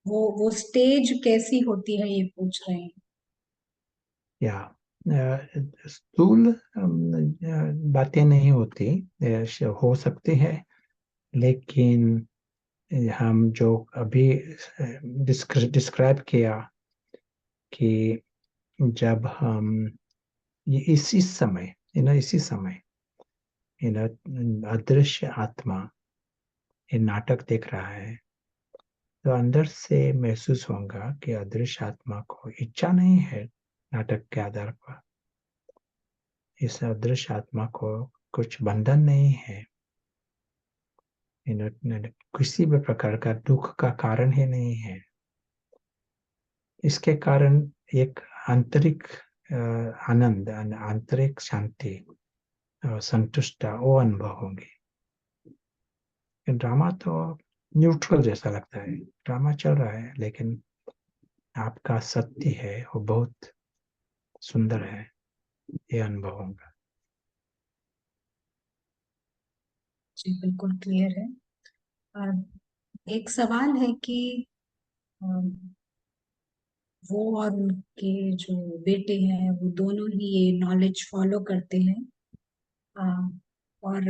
वो स्टेज कैसी होती है, ये पूछ रहे हैं। या स्थूल बातें नहीं होती, हो सकती है, लेकिन हम जो अभी डिस्क्राइब किया कि जब हम ये इसी समय इसी समय अदृश्य आत्मा ये नाटक देख रहा है, तो अंदर से महसूस होगा कि अदृश्य आत्मा को इच्छा नहीं है नाटक के आधार पर। इस अदृश्य आत्मा को कुछ बंधन नहीं है, किसी भी प्रकार का दुख का कारण ही नहीं है। इसके कारण एक आंतरिक आनंद, आंतरिक शांति, संतुष्टता वो अनुभव होंगे। ड्रामा तो न्यूट्रल जैसा लगता है, ड्रामा चल रहा है, लेकिन आपका सत्य है वो बहुत सुंदर है, ये अनुभव होगा। जी, बिल्कुल क्लियर है। एक सवाल है कि वो और उनके जो बेटे हैं वो दोनों ही ये नॉलेज फॉलो करते हैं, और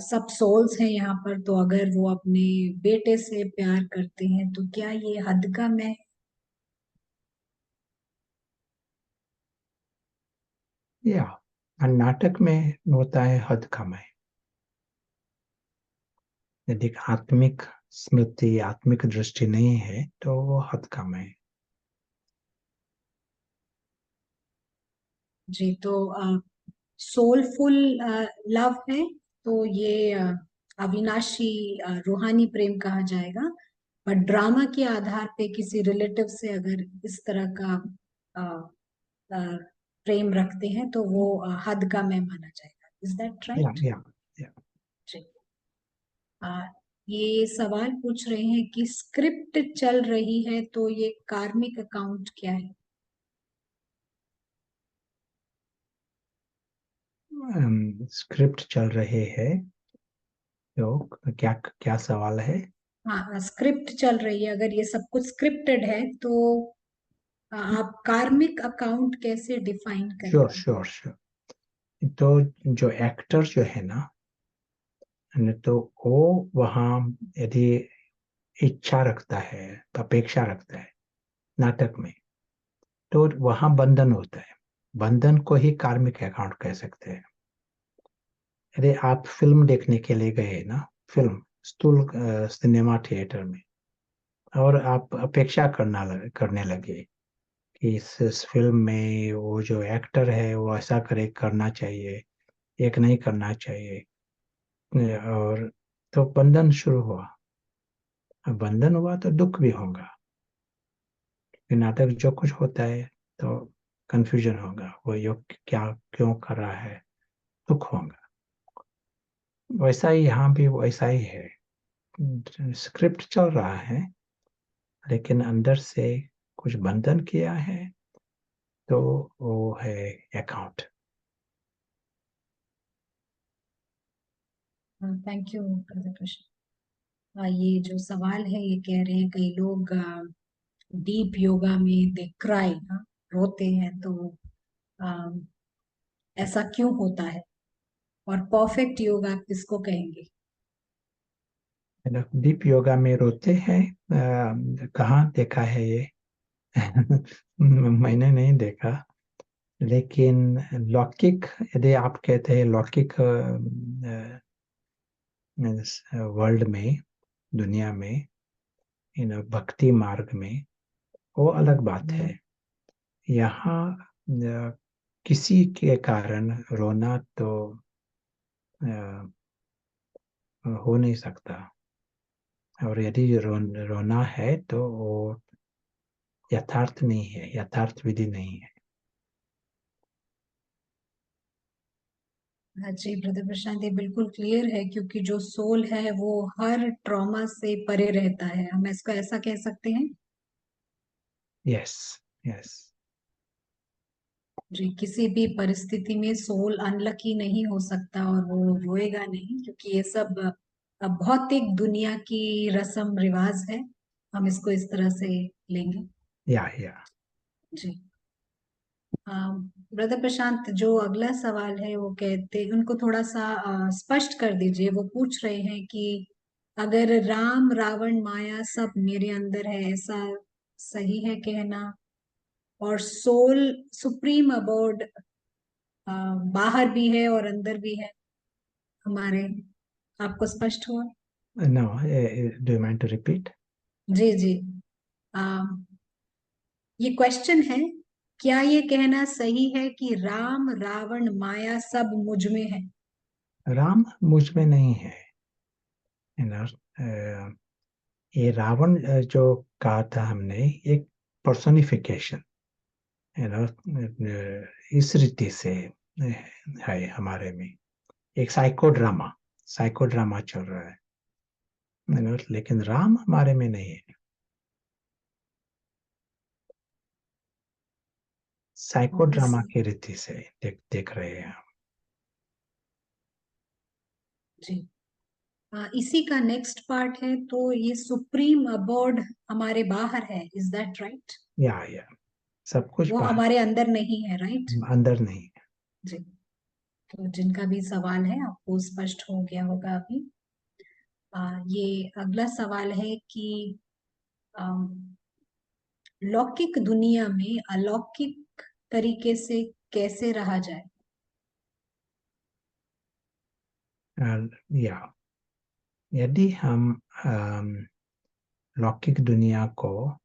सब सोल्स हैं यहाँ पर, तो अगर वो अपने बेटे से प्यार करते हैं तो क्या ये हद कम है? या नाटक में होता है हद कम है। यदि आत्मिक स्मृति, आत्मिक दृष्टि नहीं है तो वो हद कम है। जी, तो सोलफुल लव है तो ये अविनाशी रूहानी प्रेम कहा जाएगा। पर ड्रामा के आधार पे किसी रिलेटिव से अगर इस तरह का अ, प्रेम रखते हैं तो वो हद का में माना जाएगा। इज दैट या राइट? या या जी। अ, ये सवाल पूछ रहे हैं कि स्क्रिप्ट चल रही है तो ये कार्मिक अकाउंट क्या है? स्क्रिप्ट चल रहे हैं तो क्या क्या सवाल है? हाँ, स्क्रिप्ट चल रही है, अगर ये सब कुछ स्क्रिप्टेड है तो आप कार्मिक अकाउंट कैसे डिफाइन श्योर करेंगे? Sure sure. तो जो एक्टर जो है ना, तो वो वहाँ यदि इच्छा रखता है, अपेक्षा रखता है नाटक में, तो वहाँ बंधन होता है। बंधन को ही कार्मिक अकाउंट कह सकते हैं। यदि आप फिल्म देखने के लिए गए ना, फिल्म, स्थूल सिनेमा थिएटर में, और आप अपेक्षा करने लगे कि इस फिल्म में वो जो एक्टर है वो ऐसा करना चाहिए, एक नहीं करना चाहिए। और तो बंधन शुरू हुआ। अब बंधन हुआ तो दुख भी होगा। नाटक जो कुछ होता है तो कंफ्यूजन होगा, वो यो क्या क्यों कर रहा है, दुख होगा। वैसा ही यहाँ भी वैसा ही है। स्क्रिप्ट चल रहा है, लेकिन अंदर से कुछ बंधन किया है, तो वो है अकाउंट। Thank you Krishna. ये जो सवाल है, ये कह रहे हैं कई लोग डीप योगा में दे क्राई, रोते हैं, तो अ, ऐसा क्यों होता है? और परफेक्ट योगा आप किसको कहेंगे? डीप योगा में रोते हैं? कहाँ देखा है ये? मैंने नहीं देखा। लेकिन लौकिक, यदि आप कहते हैं लौकिक वर्ल्ड में, दुनिया में, भक्ति मार्ग में, वो अलग बात है। यहाँ किसी के कारण रोना तो हो नहीं सकता। और यदि रोना है तो वो यथार्थ नहीं है, यथार्थ विधि नहीं है। हाँ जी ब्रदर प्रशांत, ये बिल्कुल क्लियर है, क्योंकि जो सोल है वो हर ट्रॉमा से परे रहता है, हम इसको ऐसा कह सकते हैं। Yes, yes. जी, किसी भी परिस्थिति में सोल अनलकी नहीं हो सकता और वो रोएगा नहीं, क्योंकि ये सब भौतिक दुनिया की रस्म रिवाज है, हम इसको इस तरह से लेंगे। या जी। ब्रदर प्रशांत, जो अगला सवाल है वो कहते, उनको थोड़ा सा स्पष्ट कर दीजिए। वो पूछ रहे हैं कि अगर राम रावण माया सब मेरे अंदर है, ऐसा सही है कहना? और सोल सुप्रीम अबोर्ड बाहर भी है और अंदर भी है हमारे, आपको स्पष्ट हुआ? No, do you mind to repeat? जी जी। आ, ये क्वेश्चन है, क्या ये कहना सही है कि राम रावण माया सब मुझ में है? राम मुझ में नहीं है। यू नो, ये रावण जो कहा था हमने, एक पर्सोनिफिकेशन, यू नो, इस रीति से है हमारे में। एक साइको ड्रामा चल रहा है, यू नो, लेकिन राम हमारे में नहीं है। साइको इस ड्रामा की रीति से देख रहे हैं हम। जी। इसी का नेक्स्ट पार्ट है, तो ये सुप्रीम अबोर्ड हमारे बाहर है, इज दैट राइट? या सब कुछ वो बाहर, हमारे अंदर नहीं है, राइट? अंदर नहीं। जी। तो जिनका भी सवाल है आपको स्पष्ट हो गया होगा अभी। ये अगला सवाल है कि अम, लौकिक दुनिया में अलौकिक तरीके से कैसे रहा जाए? या यदि हम लौकिक दुनिया को,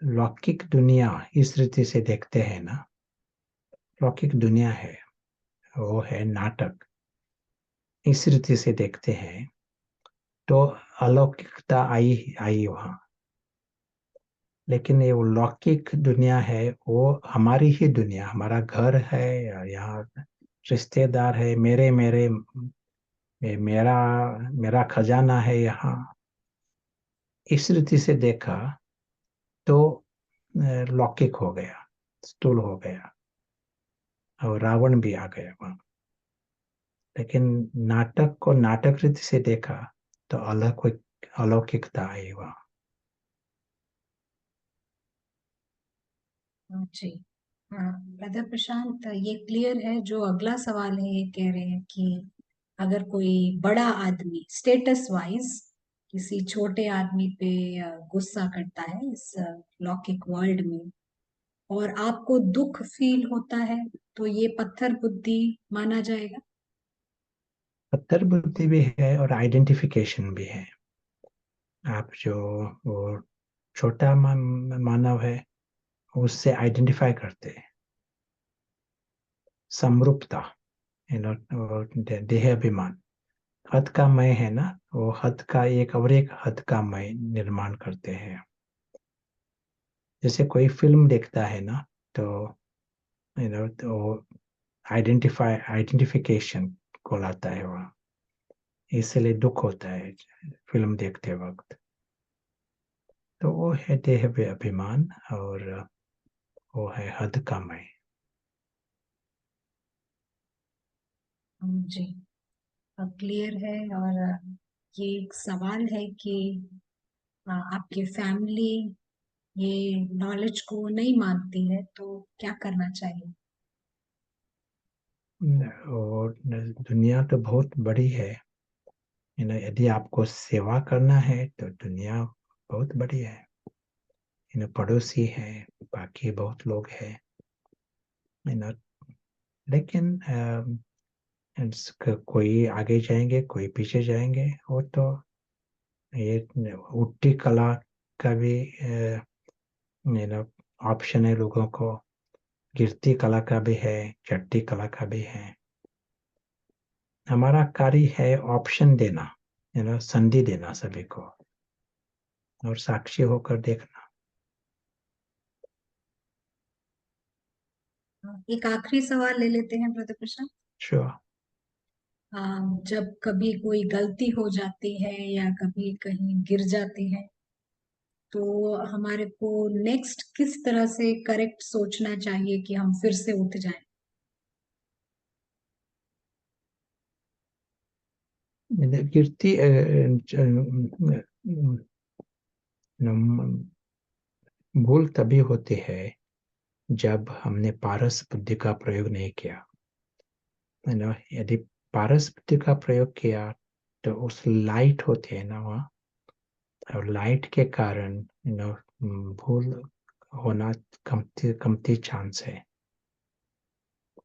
लौकिक दुनिया इस रीति से देखते हैं ना, लौकिक दुनिया है, वो है नाटक, इस रीति से देखते हैं, तो अलौकिकता आई आई वहाँ। लेकिन ये वो लौकिक दुनिया है, वो हमारी ही दुनिया, हमारा घर है, या यहाँ रिश्तेदार है, मेरे मेरे मेरा मेरा खजाना है यहाँ। इस रीति से देखा तो लौकिक हो गया, स्थूल हो गया, और रावण भी आ गया वहाँ। लेकिन नाटक को नाटक रीति से देखा तो अलौकिकता आई वहाँ। जी। हाँ ब्रदर प्रशांत, ये क्लियर है। जो अगला सवाल है, ये कह रहे हैं कि अगर कोई बड़ा आदमी स्टेटस वाइज किसी छोटे आदमी पे गुस्सा करता है इस लौकिक वर्ल्ड में, और आपको दुख फील होता है, तो ये पत्थर बुद्धि माना जाएगा? पत्थर बुद्धि भी है और आइडेंटिफिकेशन भी है। आप जो वो छोटा मानव है उससे आइडेंटिफाई करते हैं। समरूपता, देह अभिमान। हद का मैं है ना, वो हद का एक और एक हद का मैं निर्माण करते हैं। जैसे कोई फिल्म देखता है ना, तो तो आइडेंटिफिकेशन को लाता है वहाँ। इसलिए दुख होता है फिल्म देखते वक्त। तो वो है देह अभिमान, और वो है हद का मैं। जी, अब क्लियर है। और ये एक सवाल है कि आपकी फैमिली ये नॉलेज को नहीं मानती है तो क्या करना चाहिए? और दुनिया तो बहुत बड़ी है। यदि आपको सेवा करना है तो दुनिया बहुत बड़ी है। पड़ोसी है, बाकी बहुत लोग हैं। लेकिन कोई आगे जाएंगे, कोई पीछे जाएंगे। वो तो ये उल्टी कला का भी ऑप्शन है लोगों को। गिरती कला का भी है, चट्टी कला का भी है। हमारा कार्य है ऑप्शन देना, संधि देना सभी को, और साक्षी होकर देखना। एक आखिरी सवाल ले लेते हैं ब्रदर प्रशांत। श्योर। जब कभी कोई गलती हो जाती है या कभी कहीं गिर जाते हैं तो हमारे को नेक्स्ट किस तरह से करेक्ट सोचना चाहिए कि हम फिर से उठ जाएं? गिरती भूल तभी होती है जब हमने पारस बुद्धि का प्रयोग नहीं किया। यदि पारस बुद्धि का प्रयोग किया तो उस लाइट होते है ना वहाँ, और लाइट के कारण भूल होना कमती कमती चांस है।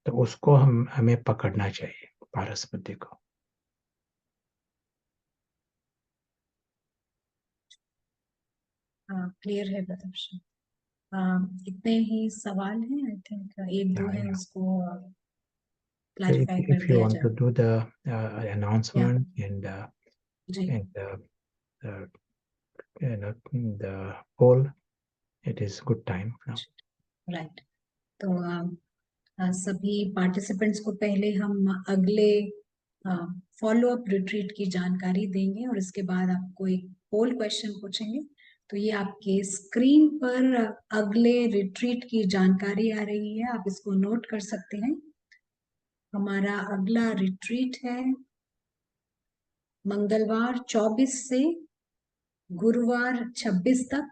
तो उसको हमें पकड़ना चाहिए, पारस बुद्धि को। क्लियर है ब्रदर प्रशांत। इतने ही सवाल हैं, आई थिंक एक दो या है या उसको So if, क्लैरिफाई कर if you दिया want to जाए। do the या announcement जी, and uh, the poll, it is good time now. Right. तो सभी पार्टिसिपेंट्स को पहले हम अगले फॉलो अप रिट्रीट की जानकारी देंगे और इसके बाद आपको एक पोल क्वेश्चन पूछेंगे। तो ये आपके स्क्रीन पर अगले रिट्रीट की जानकारी आ रही है, आप इसको नोट कर सकते हैं। हमारा अगला रिट्रीट है मंगलवार 24 से गुरुवार 26 तक,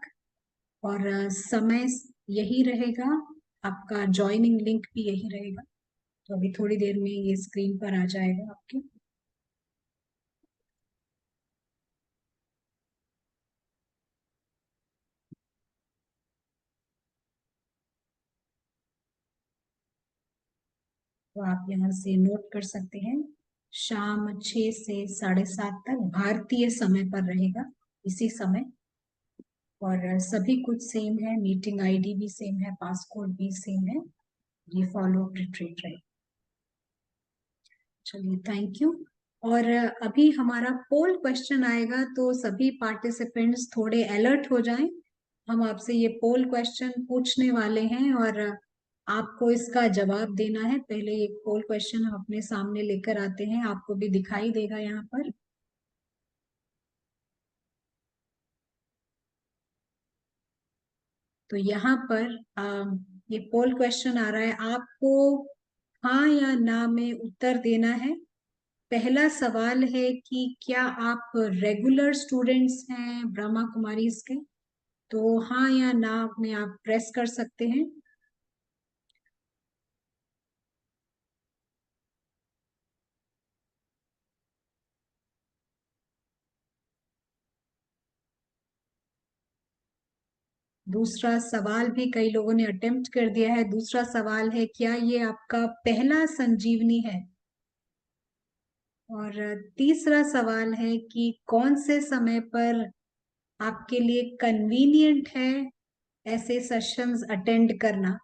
और समय यही रहेगा। आपका ज्वाइनिंग लिंक भी यही रहेगा। तो अभी थोड़ी देर में ये स्क्रीन पर आ जाएगा आपके। तो आप यहाँ से नोट कर सकते हैं। शाम 6 से 7:30 तक भारतीय समय पर रहेगा, इसी समय। और सभी कुछ सेम है, मीटिंग आईडी भी सेम है, पासकोड भी सेम है। ये फॉलो रिट्रीट रहे। चलिए, थैंक यू। और अभी हमारा पोल क्वेश्चन आएगा तो सभी पार्टिसिपेंट्स थोड़े अलर्ट हो जाएं। हम आपसे ये पोल क्वेश्चन पूछने वाले हैं और आपको इसका जवाब देना है। पहले एक पोल क्वेश्चन हम अपने सामने लेकर आते हैं, आपको भी दिखाई देगा यहाँ पर। तो यहाँ पर ये पोल क्वेश्चन आ रहा है, आपको हाँ या ना में उत्तर देना है। पहला सवाल है कि क्या आप रेगुलर स्टूडेंट्स हैं ब्रह्मा कुमारीज के? तो हाँ या ना में आप प्रेस कर सकते हैं। दूसरा सवाल भी कई लोगों ने अटेम्प्ट कर दिया है। दूसरा सवाल है, क्या ये आपका पहला संजीवनी है? और तीसरा सवाल है कि कौन से समय पर आपके लिए कन्वीनियंट है ऐसे सेशंस अटेंड करना।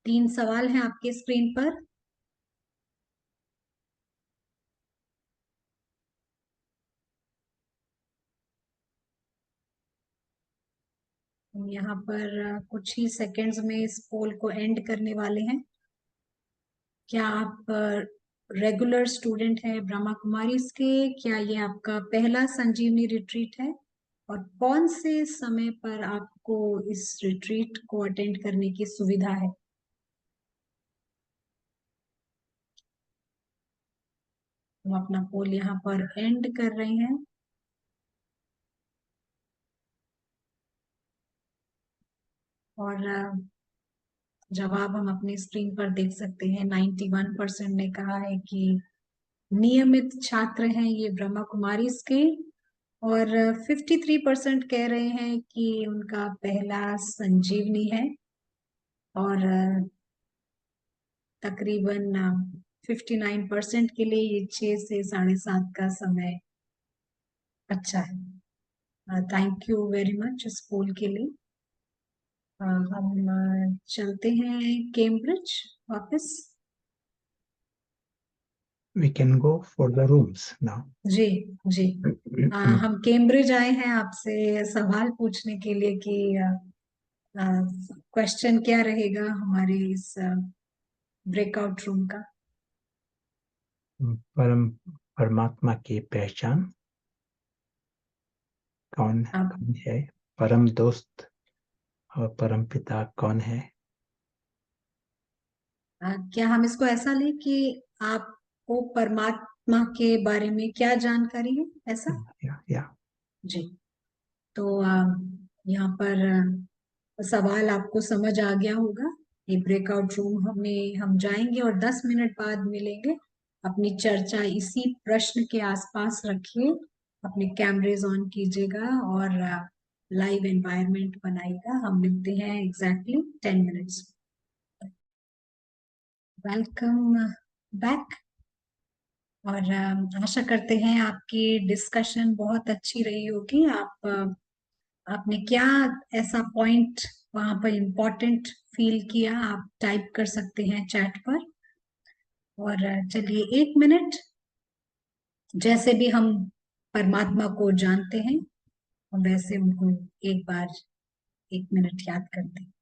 तीन सवाल हैं आपके स्क्रीन पर। हम यहाँ पर कुछ ही सेकंड्स में इस पोल को एंड करने वाले हैं। क्या आप रेगुलर स्टूडेंट हैं ब्रह्मा कुमारीज के? क्या ये आपका पहला संजीवनी रिट्रीट है? और कौन से समय पर आपको इस रिट्रीट को अटेंड करने की सुविधा है? हम अपना पोल यहाँ पर एंड कर रहे हैं। और जवाब हम अपनी स्क्रीन पर देख सकते हैं। 91% ने कहा है कि नियमित छात्र हैं ये ब्रह्मा कुमारीज के। और 53% कह रहे हैं कि उनका पहला संजीवनी है। और तकरीबन 59% के लिए ये 6 से 7:30 का समय अच्छा है। थैंक यू वेरी मच इस पोल के लिए। हम चलते हैं कैम्ब्रिज वापस। We can go for the rooms now. जी जी। हम कैम्ब्रिज आए हैं आपसे सवाल पूछने के लिए कि क्वेश्चन क्या रहेगा हमारे इस ब्रेकआउट रूम का। परमात्मा की पहचान कौन अब कौन है? परम दोस्त और परम पिता कौन है? क्या हम इसको ऐसा लें कि आपको परमात्मा के बारे में क्या जानकारी है, ऐसा? या जी। तो यहाँ पर सवाल आपको समझ आ गया होगा। ये ब्रेकआउट रूम हमें हम जाएंगे और 10 मिनट बाद मिलेंगे। अपनी चर्चा इसी प्रश्न के आसपास रखिए। अपने कैमरेज ऑन कीजिएगा और लाइव एनवायरनमेंट बनाइएगा। हम मिलते हैं एग्जैक्टली 10 मिनट्स। Welcome back. और आशा करते हैं आपकी डिस्कशन बहुत अच्छी रही होगी। आपने क्या ऐसा पॉइंट वहां पर इम्पोर्टेंट फील किया, आप टाइप कर सकते हैं चैट पर। और चलिए 1 मिनट, जैसे भी हम परमात्मा को जानते हैं हम वैसे उनको एक बार 1 मिनट याद करते हैं।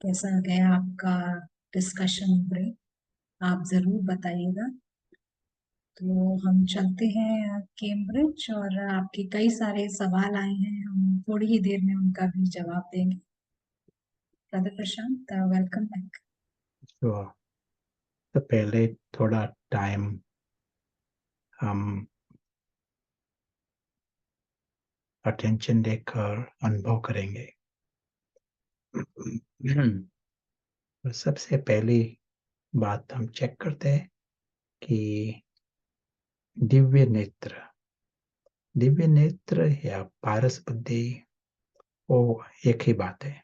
कैसा गया आपका डिस्कशन ब्रेक? आप जरूर बताइएगा। तो हम चलते हैं कैम्ब्रिज और आपके कई सारे सवाल आए हैं, हम थोड़ी ही देर में उनका भी जवाब देंगे। ब्रदर प्रशांत, वेलकम बैक। तो पहले थोड़ा टाइम हम अटेंशन देकर अनुभव करेंगे। तो सबसे पहली बात हम चेक करते हैं कि दिव्य नेत्र या पारस बुद्धि वो एक ही बात है।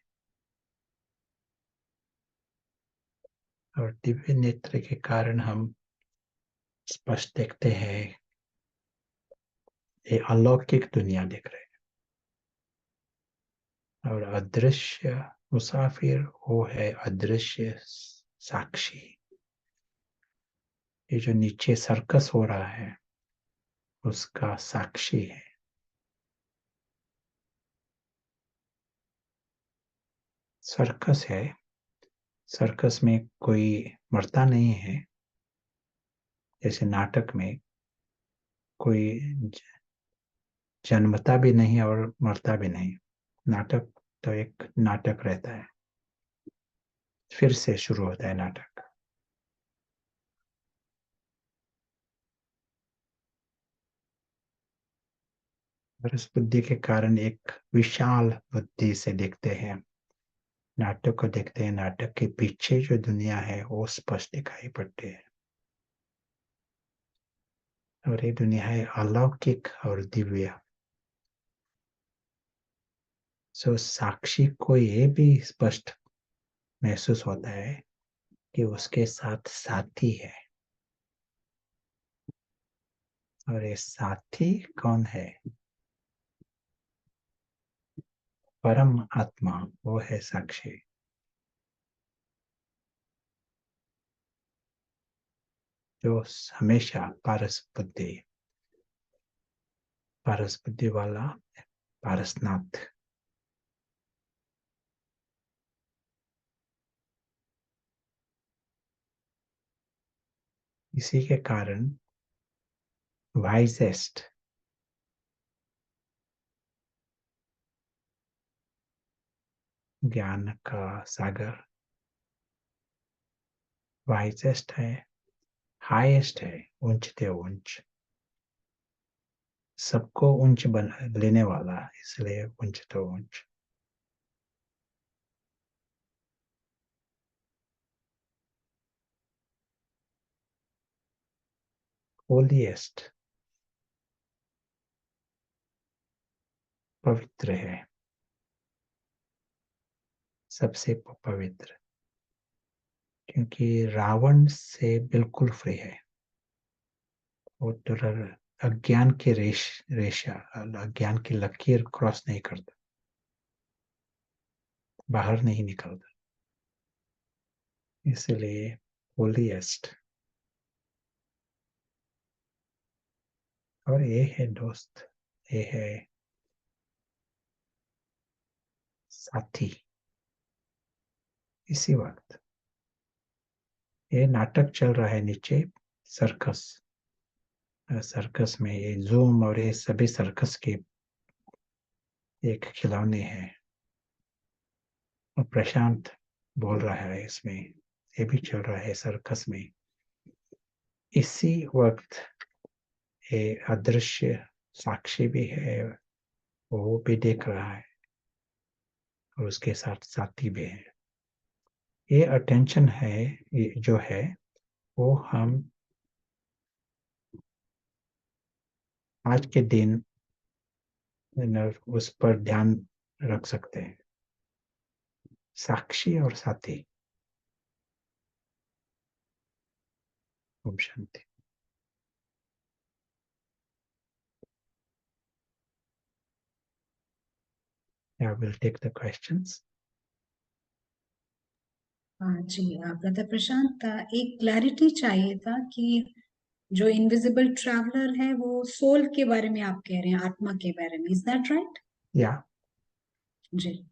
और दिव्य नेत्र के कारण हम स्पष्ट देखते हैं, ये अलौकिक दुनिया देख रहे हैं। और अदृश्य मुसाफिर वो है अदृश्य साक्षी। ये जो नीचे सर्कस हो रहा है उसका साक्षी है। सर्कस है, सर्कस में कोई मरता नहीं है, जैसे नाटक में कोई जन्मता भी नहीं और मरता भी नहीं। नाटक तो एक नाटक रहता है, फिर से शुरू होता है नाटक। परस बुद्धि के कारण एक विशाल बुद्धि से देखते हैं नाटक को, देखते हैं नाटक के पीछे जो दुनिया है वो स्पष्ट दिखाई पड़ती है। और ये दुनिया है अलौकिक और दिव्य। सो साक्षी को ये भी स्पष्ट महसूस होता है कि उसके साथ साथी है। और ये साथी कौन है? परम आत्मा, वो है साक्षी, जो हमेशा पारस बुद्धि वाला पारसनाथ। इसी के कारण वाइजेस्ट, ज्ञान का सागर वाइजेस्ट है, हाईएस्ट है, ऊंचते ऊंच, सबको ऊंच लेने वाला, इसलिए ऊंच तो ऊंच। होलीएस्ट, पवित्र है, सबसे पवित्र, क्योंकि रावण से बिल्कुल फ्री है। वो तो अज्ञान की रेशा, अज्ञान की लकीर क्रॉस नहीं करता, बाहर नहीं निकलता, इसलिए होलीएस्ट। और ये है दोस्त, ये है साथी। इसी वक्त ये नाटक चल रहा है नीचे, सर्कस। सर्कस में ये जूम और ये सभी सर्कस के एक खिलौने हैं। और प्रशांत बोल रहा है इसमें, ये भी चल रहा है सर्कस में। इसी वक्त ये अदृश्य साक्षी भी है, वो भी देख रहा है और उसके साथ साथी भी है। ये अटेंशन है, ये जो है वो हम आज के दिन उस पर ध्यान रख सकते हैं। साक्षी और साथी। Om Shanti. I will take the questions. हाँ जी, ब्रदर प्रशांत, एक क्लैरिटी चाहिए था कि जो इनविजिबल ट्रैवलर है वो सोल के बारे में आप कह रहे हैं, आत्मा के बारे में, इज दैट राइट? Yeah. जी,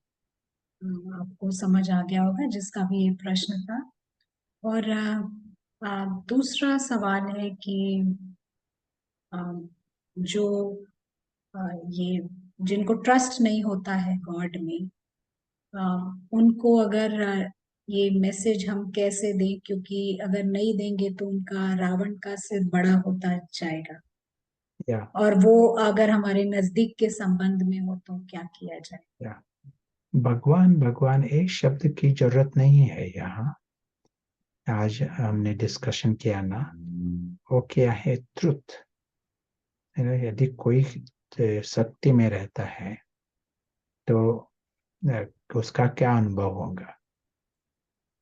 आपको समझ आ गया होगा जिसका भी ये प्रश्न था। और दूसरा सवाल है कि अ, जो ये जिनको ट्रस्ट नहीं होता है गॉड में, अ, उनको अगर ये मैसेज हम कैसे दें, क्योंकि अगर नहीं देंगे तो उनका रावण का सिर बड़ा होता जाएगा, Yeah. और वो अगर हमारे नजदीक के संबंध में हो तो क्या किया जाए? Yeah. भगवान भगवान एक शब्द की जरूरत नहीं है यहाँ। आज हमने डिस्कशन किया ना, वो क्या है? ट्रुथ। यदि कोई सत्य में रहता है तो उसका क्या अनुभव होगा?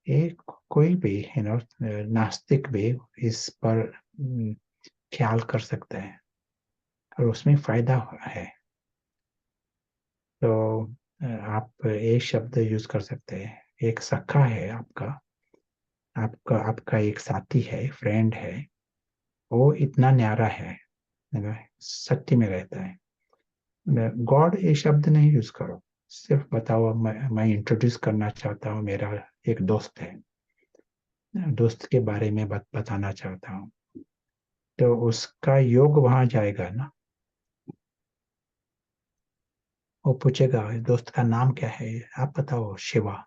एक कोई भी नास्तिक भी इस पर ख्याल कर सकते हैं और उसमें फायदा है। तो आप एक शब्द यूज कर सकते हैं, एक सखा है आपका, आपका आपका एक साथी है, फ्रेंड है, वो इतना न्यारा है, सत्य में रहता है। गॉड ये शब्द नहीं यूज करो, सिर्फ बताओ मैं इंट्रोड्यूस करना चाहता हूँ, मेरा एक दोस्त है, दोस्त के बारे में बताना चाहता हूँ, तो उसका योग वहां जाएगा ना। वो पूछेगा दोस्त का नाम क्या है, आप बताओ, शिवा,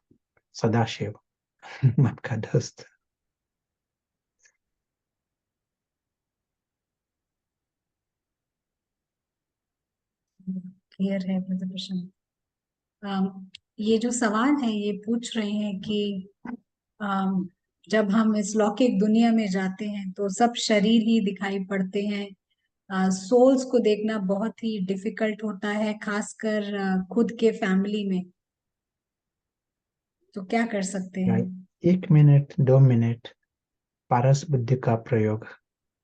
सदाशिव। आपका दोस्त। क्लियर है ब्रदर प्रशांत। ये जो सवाल है ये पूछ रहे हैं कि अम, जब हम इस लौकिक दुनिया में जाते हैं तो सब शरीर ही दिखाई पड़ते हैं। सोल्स को देखना बहुत ही डिफिकल्ट होता है, खासकर खुद के फैमिली में। तो क्या कर सकते या हैं? 1 मिनट 2 मिनट पारस बुद्धि का प्रयोग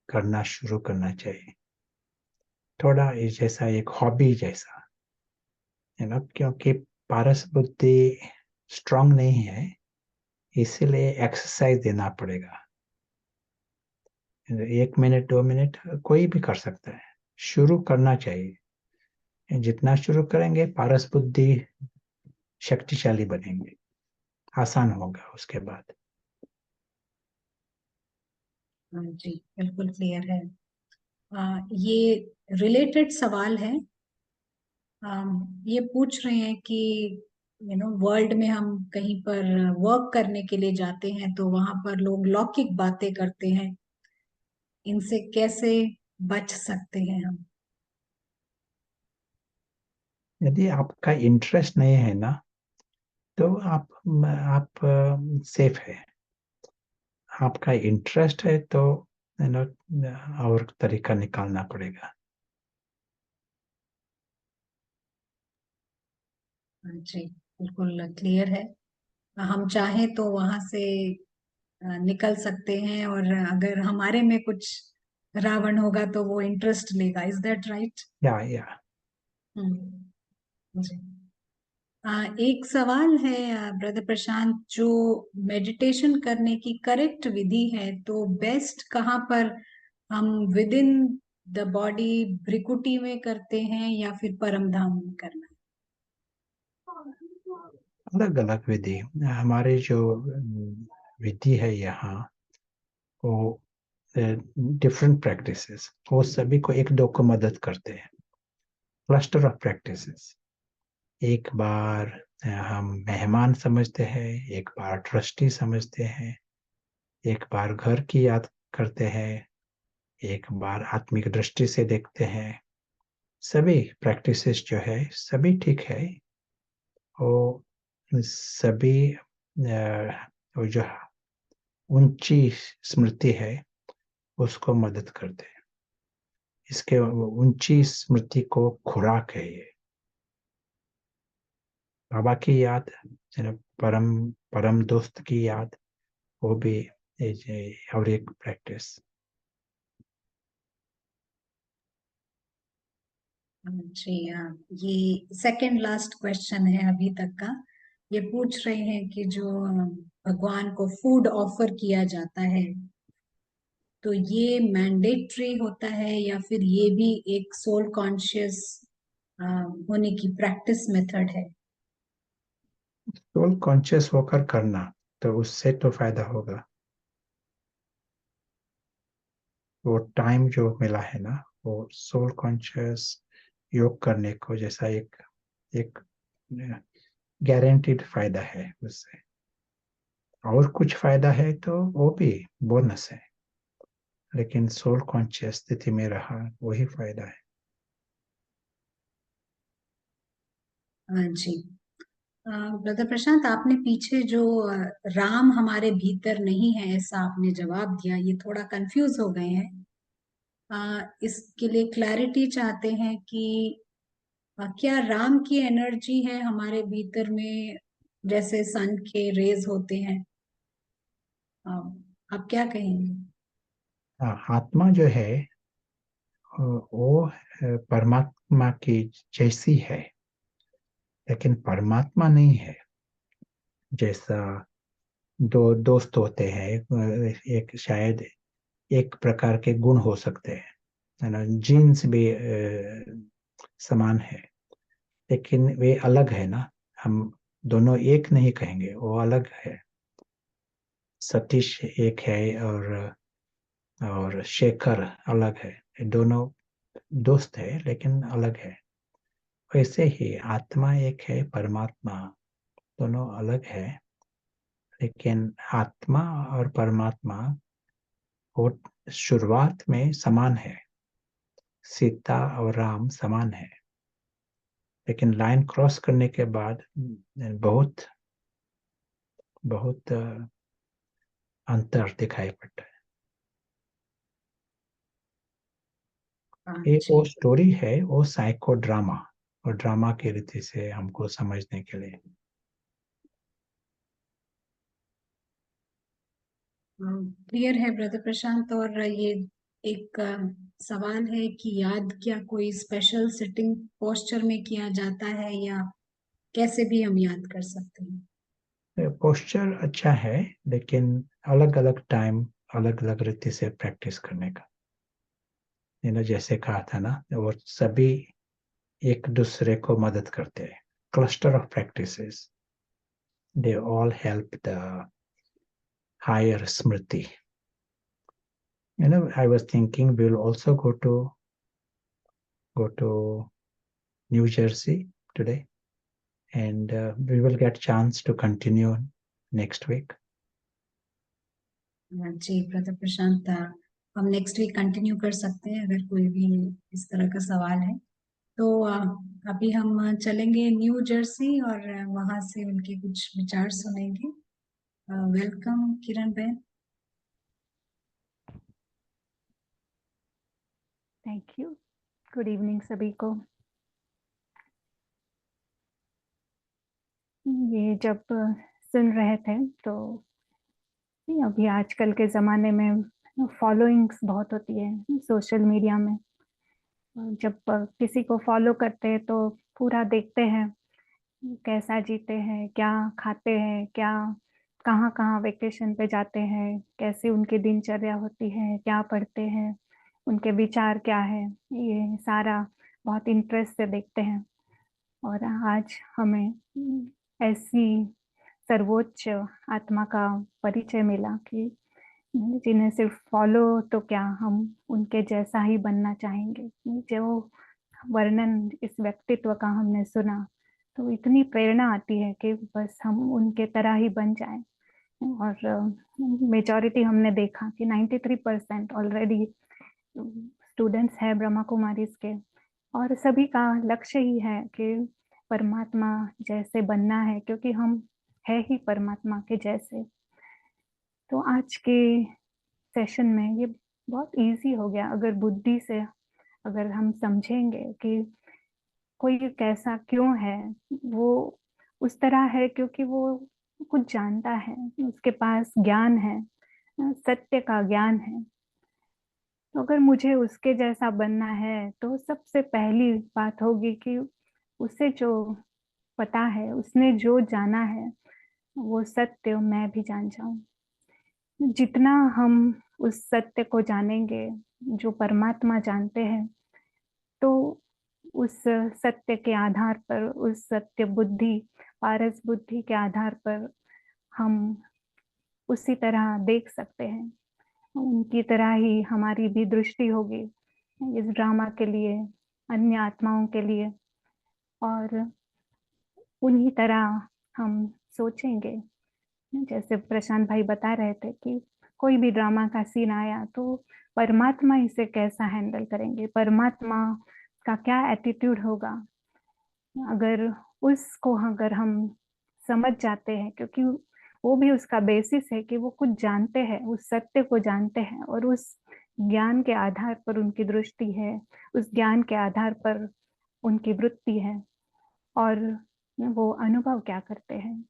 करना शुरू करना चाहिए, थोड़ा जैसा एक हॉबी जैसा, है ना, क्योंकि पारस बुद्धि स्ट्रांग नहीं है, इसीलिए एक्सरसाइज देना पड़ेगा। 1 मिनट 2 मिनट कोई भी कर सकता है, शुरू करना चाहिए। जितना शुरू करेंगे पारस बुद्धि शक्तिशाली बनेंगे, आसान होगा उसके बाद। हाँ जी, बिल्कुल क्लियर है। ये रिलेटेड सवाल है। ये पूछ रहे हैं कि वर्ल्ड में हम कहीं पर वर्क करने के लिए जाते हैं तो वहां पर लोग लौकिक बातें करते हैं, इनसे कैसे बच सकते हैं हम? यदि आपका इंटरेस्ट नहीं है ना, तो आप सेफ है। आपका इंटरेस्ट है तो यू नो और तरीका निकालना पड़ेगा। हाँ जी, बिल्कुल क्लियर है। हम चाहें तो वहां से निकल सकते हैं, और अगर हमारे में कुछ रावण होगा तो वो इंटरेस्ट लेगा। Is that right? या हम्म। जी। एक सवाल है ब्रदर प्रशांत, जो मेडिटेशन करने की करेक्ट विधि है तो बेस्ट कहाँ पर हम विद इन द बॉडी भ्रिकुटी में करते हैं या फिर परम धाम में करना अलग अलग विधि, हमारे जो विधि है यहाँ, वो डिफरेंट प्रैक्टिसेस, वो सभी को एक दो को मदद करते हैं, क्लस्टर ऑफ प्रैक्टिसेस। एक बार हम मेहमान समझते हैं, एक बार ट्रस्टी समझते हैं, एक बार घर की याद करते हैं, एक बार आत्मिक दृष्टि से देखते हैं। सभी प्रैक्टिसेस जो है सभी ठीक है, वो सभी वो जो ऊंची स्मृति है उसको मदद करते हैं। इसके ऊंची स्मृति को खुराक है ये, बाबा की याद, परम परम दोस्त की याद, वो भी और एक प्रैक्टिस। जी। ये सेकंड लास्ट क्वेश्चन है अभी तक का। ये पूछ रहे हैं कि जो भगवान को फूड ऑफर किया जाता है तो ये मैंडेटरी होता है या फिर ये भी एक सोल कॉन्शियस होने की प्रैक्टिस मेथड है? सोल कॉन्शियस होकर करना, तो उससे तो फायदा होगा। वो टाइम जो मिला है ना, वो सोल कॉन्शियस योग करने को जैसा एक एक गारंटीड फायदा है उससे। और कुछ फायदा है तो वो भी बोनस है, लेकिन सोल कॉन्शियस स्थिति में रहा वही फायदा है। हाँ जी। ब्रदर प्रशांत, आपने पीछे जो राम हमारे भीतर नहीं है ऐसा आपने जवाब दिया, ये थोड़ा कंफ्यूज हो गए हैं। इसके लिए क्लैरिटी चाहते हैं कि क्या राम की एनर्जी है हमारे भीतर में, जैसे सन के रेज होते हैं? अ, आप क्या कहेंगे? हाँ, आत्मा जो है वो परमात्मा की जैसी है, लेकिन परमात्मा नहीं है। जैसा दो दोस्त होते हैं, एक शायद एक प्रकार के गुण हो सकते हैं, है ना, जीन्स भी समान है, लेकिन वे अलग है ना। हम दोनों एक नहीं कहेंगे, वो अलग है। सतीश एक है और शेखर अलग है। ये दोनों दोस्त है लेकिन अलग है। वैसे ही आत्मा एक है, परमात्मा दोनों अलग है, लेकिन आत्मा और परमात्मा वो शुरुआत में समान है। सीता और राम समान है, लेकिन लाइन क्रॉस करने के बाद बहुत बहुत अंतर दिखाई पड़ता है। हाँ एक वो जी। स्टोरी है, वो साइको ड्रामा और ड्रामा की रीति से हमको समझने के लिए। क्लियर है ब्रदर प्रशांत। और ये एक सवाल है कि याद क्या कोई स्पेशल सिटिंग पोस्चर में किया जाता है, या कैसे भी हम याद कर सकते हैं? पोस्चर अच्छा है, लेकिन अलग अलग टाइम, अलग अलग रीति से प्रैक्टिस करने का। जैसे कहा था ना, वो सभी एक दूसरे को मदद करते हैं। Cluster of practices, they all help the higher Smriti. I was thinking we'll also go to New Jersey today, and we will get chance to continue next week. जी ब्रदर प्रशांत, हम नेक्स्ट वीक कंटिन्यू कर सकते हैं अगर कोई भी इस तरह का सवाल है तो। अभी हम चलेंगे न्यू जर्सी और वहां से उनके कुछ विचार सुनेंगे। वेलकम किरण बहन। Thank you. गुड इवनिंग सभी को। ये जब सुन रहे थे तो अभी आजकल के ज़माने में फॉलोइंग्स बहुत होती है सोशल मीडिया में। जब किसी को फॉलो करते हैं तो पूरा देखते हैं कैसा जीते हैं, क्या खाते हैं, क्या कहाँ कहाँ वेकेशन पे जाते हैं, कैसी उनकी दिनचर्या होती है, क्या पढ़ते हैं, उनके विचार क्या है, ये सारा बहुत इंटरेस्ट से देखते हैं। और आज हमें ऐसी सर्वोच्च आत्मा का परिचय मिला कि जिन्हें सिर्फ फॉलो तो क्या, हम उनके जैसा ही बनना चाहेंगे। जो वर्णन इस व्यक्तित्व का हमने सुना तो इतनी प्रेरणा आती है कि बस हम उनके तरह ही बन जाएं। और मेजॉरिटी हमने देखा कि 93% ऑलरेडी स्टूडेंट्स हैं ब्रह्मा कुमारीज के, और सभी का लक्ष्य ही है कि परमात्मा जैसे बनना है, क्योंकि हम है ही परमात्मा के जैसे। तो आज के सेशन में ये बहुत इजी हो गया अगर बुद्धि से अगर हम समझेंगे कि कोई कैसा क्यों है। वो उस तरह है क्योंकि वो कुछ जानता है, उसके पास ज्ञान है, सत्य का ज्ञान है। तो अगर मुझे उसके जैसा बनना है तो सबसे पहली बात होगी कि उसे जो पता है, उसने जो जाना है, वो सत्य मैं भी जान जाऊं। जितना हम उस सत्य को जानेंगे जो परमात्मा जानते हैं, तो उस सत्य के आधार पर, उस सत्य बुद्धि, पारस बुद्धि के आधार पर हम उसी तरह देख सकते हैं। उनकी तरह ही हमारी भी दृष्टि होगी इस ड्रामा के लिए, अन्य आत्माओं के लिए, और उन्हीं तरह हम सोचेंगे। जैसे प्रशांत भाई बता रहे थे कि कोई भी ड्रामा का सीन आया तो परमात्मा इसे कैसा हैंडल करेंगे, परमात्मा का क्या एटीट्यूड होगा। अगर उसको अगर हम समझ जाते हैं, क्योंकि वो भी उसका बेसिस है कि वो कुछ जानते हैं, उस सत्य को जानते हैं, और उस ज्ञान के आधार पर उनकी दृष्टि है, उस ज्ञान के आधार पर उनकी वृत्ति है। और वो अनुभव क्या करते हैं,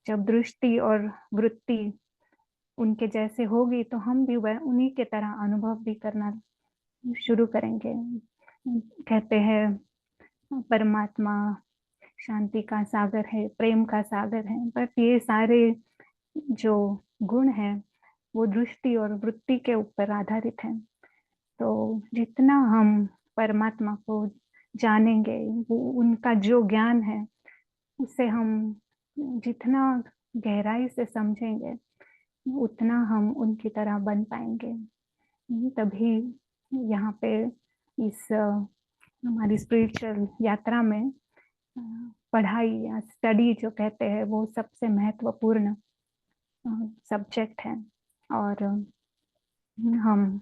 जब दृष्टि और वृत्ति उनके जैसे होगी तो हम भी वह उन्हीं के तरह अनुभव भी करना शुरू करेंगे। कहते हैं परमात्मा शांति का सागर है, प्रेम का सागर है, बट ये सारे जो गुण हैं वो दृष्टि और वृत्ति के ऊपर आधारित हैं। तो जितना हम परमात्मा को जानेंगे, वो उनका जो ज्ञान है उससे हम जितना गहराई से समझेंगे उतना हम उनकी तरह बन पाएंगे। तभी यहाँ पे इस हमारी स्पिरिचुअल यात्रा में पढ़ाई या स्टडी जो कहते हैं वो सबसे महत्वपूर्ण सब्जेक्ट है। और हम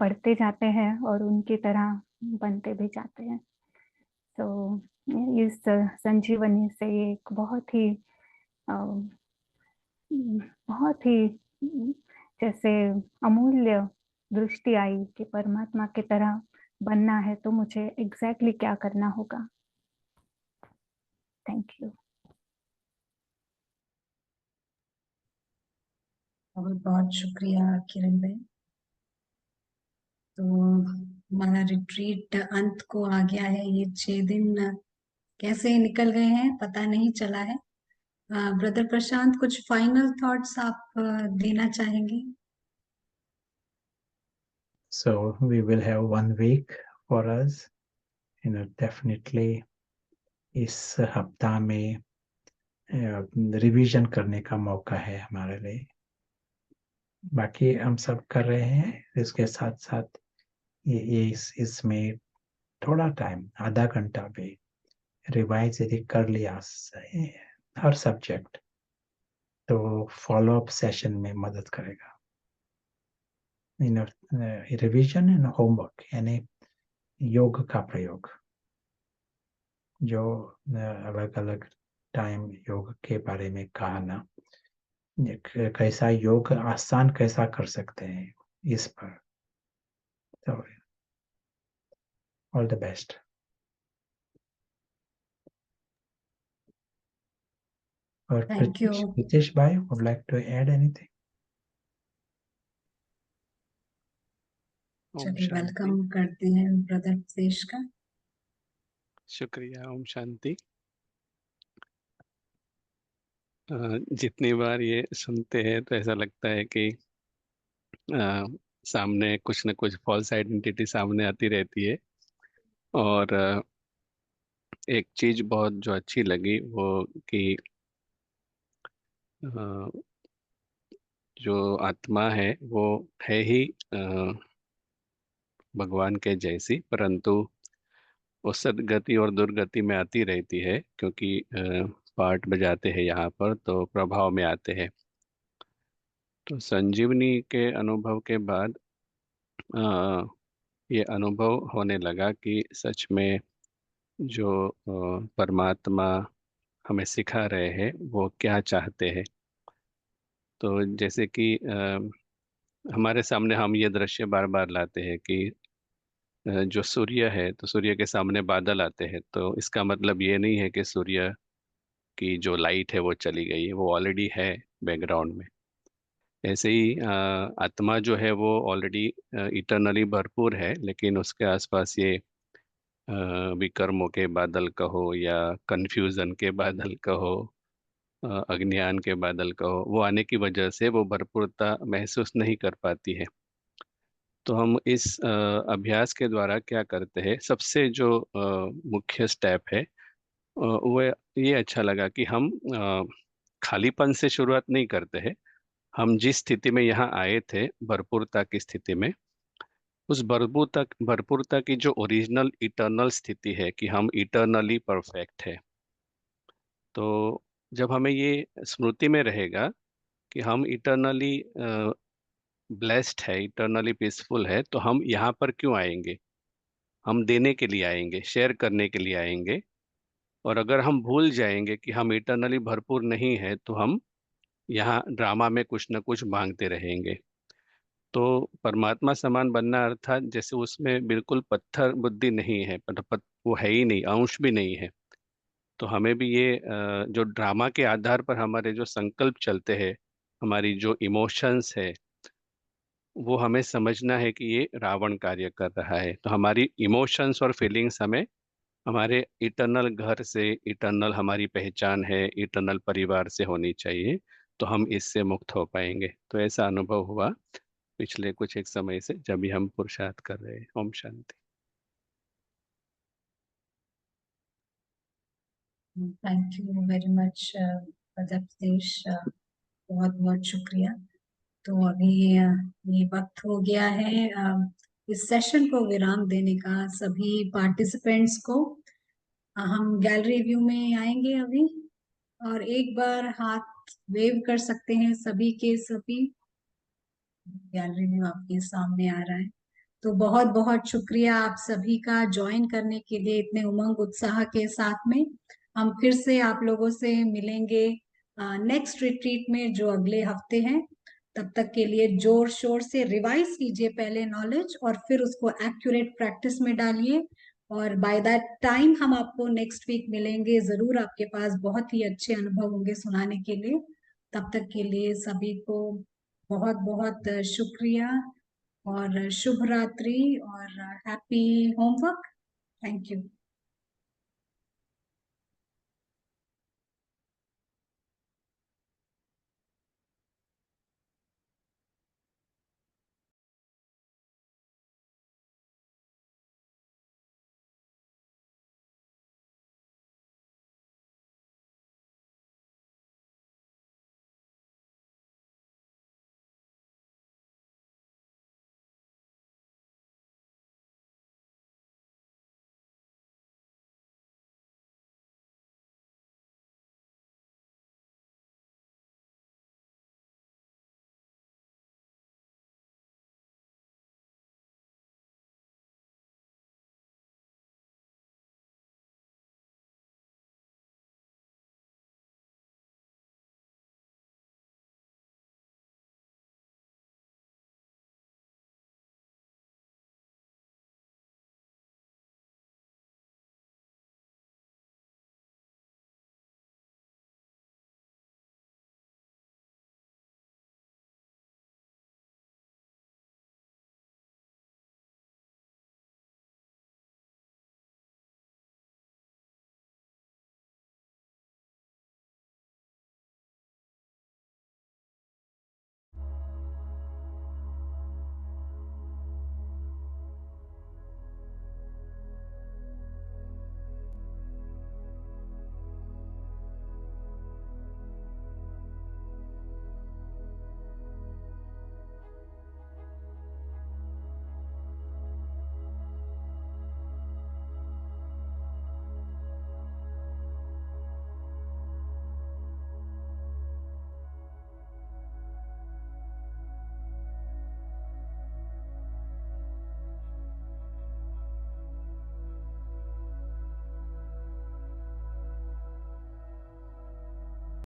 पढ़ते जाते हैं और उनकी तरह बनते भी जाते हैं। तो इस संजीवनी से एक बहुत ही जैसे अमूल्य दृष्टि आई कि परमात्मा की तरह बनना है तो मुझे एग्जैक्टली क्या करना होगा। Thank you. बहुत बहुत शुक्रिया किरण भाई। तो हमारा रिट्रीट अंत को आ गया है। ये 6 दिन कैसे निकल गए हैं पता नहीं चला है। ब्रदर प्रशांत, कुछ फाइनल थॉट्स आप देना चाहेंगे? So we will have 1 week for us. Definitely इस हफ्ता में रिवीजन करने का मौका है हमारे लिए। बाकी हम सब कर रहे हैं, इसके साथ साथ ये इसमें थोड़ा टाइम, आधा घंटा भी रिवाइज यदि कर लिया हर सब्जेक्ट, तो फॉलो अप सेशन में मदद करेगा। रिवीजन एंड होमवर्क यानी योग का प्रयोग, जो अलग अलग टाइम योग के बारे में कहा ना, कैसा योग आसान कैसा कर सकते हैं इस पर। तो ऑल द बेस्ट। और थैंक यू। प्रीतिश भाई, would like to add anything? Om चलिए शांति। वेलकम करते हैं ब्रदर प्रीतिश का। शुक्रिया। ओम शांति। जितनी बार ये सुनते हैं तो ऐसा लगता है कि सामने कुछ न कुछ फॉल्स आइडेंटिटी सामने आती रहती है। और एक चीज बहुत जो अच्छी लगी वो कि अ, जो आत्मा है वो है ही भगवान के जैसी, परंतु वो सदगति और दुर्गति में आती रहती है, क्योंकि पार्ट बजाते हैं यहाँ पर तो प्रभाव में आते हैं। तो संजीवनी के अनुभव के बाद ये अनुभव होने लगा कि सच में जो परमात्मा हमें सिखा रहे हैं वो क्या चाहते हैं। तो जैसे कि हमारे सामने हम ये दृश्य बार बार लाते हैं कि जो सूर्य है तो सूर्य के सामने बादल आते हैं, तो इसका मतलब ये नहीं है कि सूर्य की जो लाइट है वो चली गई है, वो ऑलरेडी है बैकग्राउंड में। ऐसे ही आत्मा जो है वो ऑलरेडी इटरनली भरपूर है, लेकिन उसके आसपास ये अ, विकर्मों के बादल कहो या कंफ्यूजन के बादल कहो, अज्ञान के बादल कहो, वो आने की वजह से वो भरपूरता महसूस नहीं कर पाती है। तो हम इस अभ्यास के द्वारा क्या करते हैं, सबसे जो मुख्य स्टेप है वो ये अच्छा लगा कि हम खालीपन से शुरुआत नहीं करते हैं। हम जिस स्थिति में यहाँ आए थे, भरपूरता की स्थिति में, उस भरपूरता की जो ओरिजिनल इटर्नल स्थिति है कि हम इटर्नली परफेक्ट है। तो जब हमें ये स्मृति में रहेगा कि हम इटर्नली ब्लेस्ड है, इटर्नली पीसफुल है, तो हम यहाँ पर क्यों आएंगे? हम देने के लिए आएंगे, शेयर करने के लिए आएंगे। और अगर हम भूल जाएंगे कि हम इटर्नली भरपूर नहीं है, तो हम यहाँ ड्रामा में कुछ न कुछ मांगते रहेंगे। तो परमात्मा समान बनना अर्थात जैसे उसमें बिल्कुल पत्थर बुद्धि नहीं है, वो है ही नहीं, अंश भी नहीं है। तो हमें भी ये जो ड्रामा के आधार पर हमारे जो संकल्प चलते हैं, हमारी जो इमोशंस है, वो हमें समझना है कि ये रावण कार्य कर रहा है। तो हमारी इमोशंस और फीलिंग्स हमें हमारे इटरनल घर से, इटरनल हमारी पहचान है, इटरनल परिवार से होनी चाहिए, तो हम इससे मुक्त हो पाएंगे। तो ऐसा अनुभव हुआ पिछले कुछ एक समय से जब भी हम पुरुषार्थ कर रहे हैं। Om Shanti. Thank you very much प्रदीप्तेश, बहुत बहुत शुक्रिया। तो अभी ये वक्त हो गया है इस सेशन को विराम देने का। सभी पार्टिसिपेंट्स को हम गैलरी व्यू में आएंगे अभी, और एक बार हाथ वेव कर सकते हैं सभी के सभी। गैलरी व्यू आपके सामने आ रहा है। तो बहुत बहुत शुक्रिया आप सभी का ज्वाइन करने के लिए इतने उमंग उत्साह के साथ में। हम फिर से आप लोगों से मिलेंगे नेक्स्ट रिट्रीट में, जो अगले हफ्ते है। तब तक के लिए जोर शोर से रिवाइज कीजिए पहले नॉलेज, और फिर उसको एक्यूरेट प्रैक्टिस में डालिए। और बाय दैट टाइम हम आपको नेक्स्ट वीक मिलेंगे जरूर। आपके पास बहुत ही अच्छे अनुभव होंगे सुनाने के लिए। तब तक के लिए सभी को बहुत बहुत शुक्रिया, और शुभ रात्रि, और हैप्पी होमवर्क। Thank you.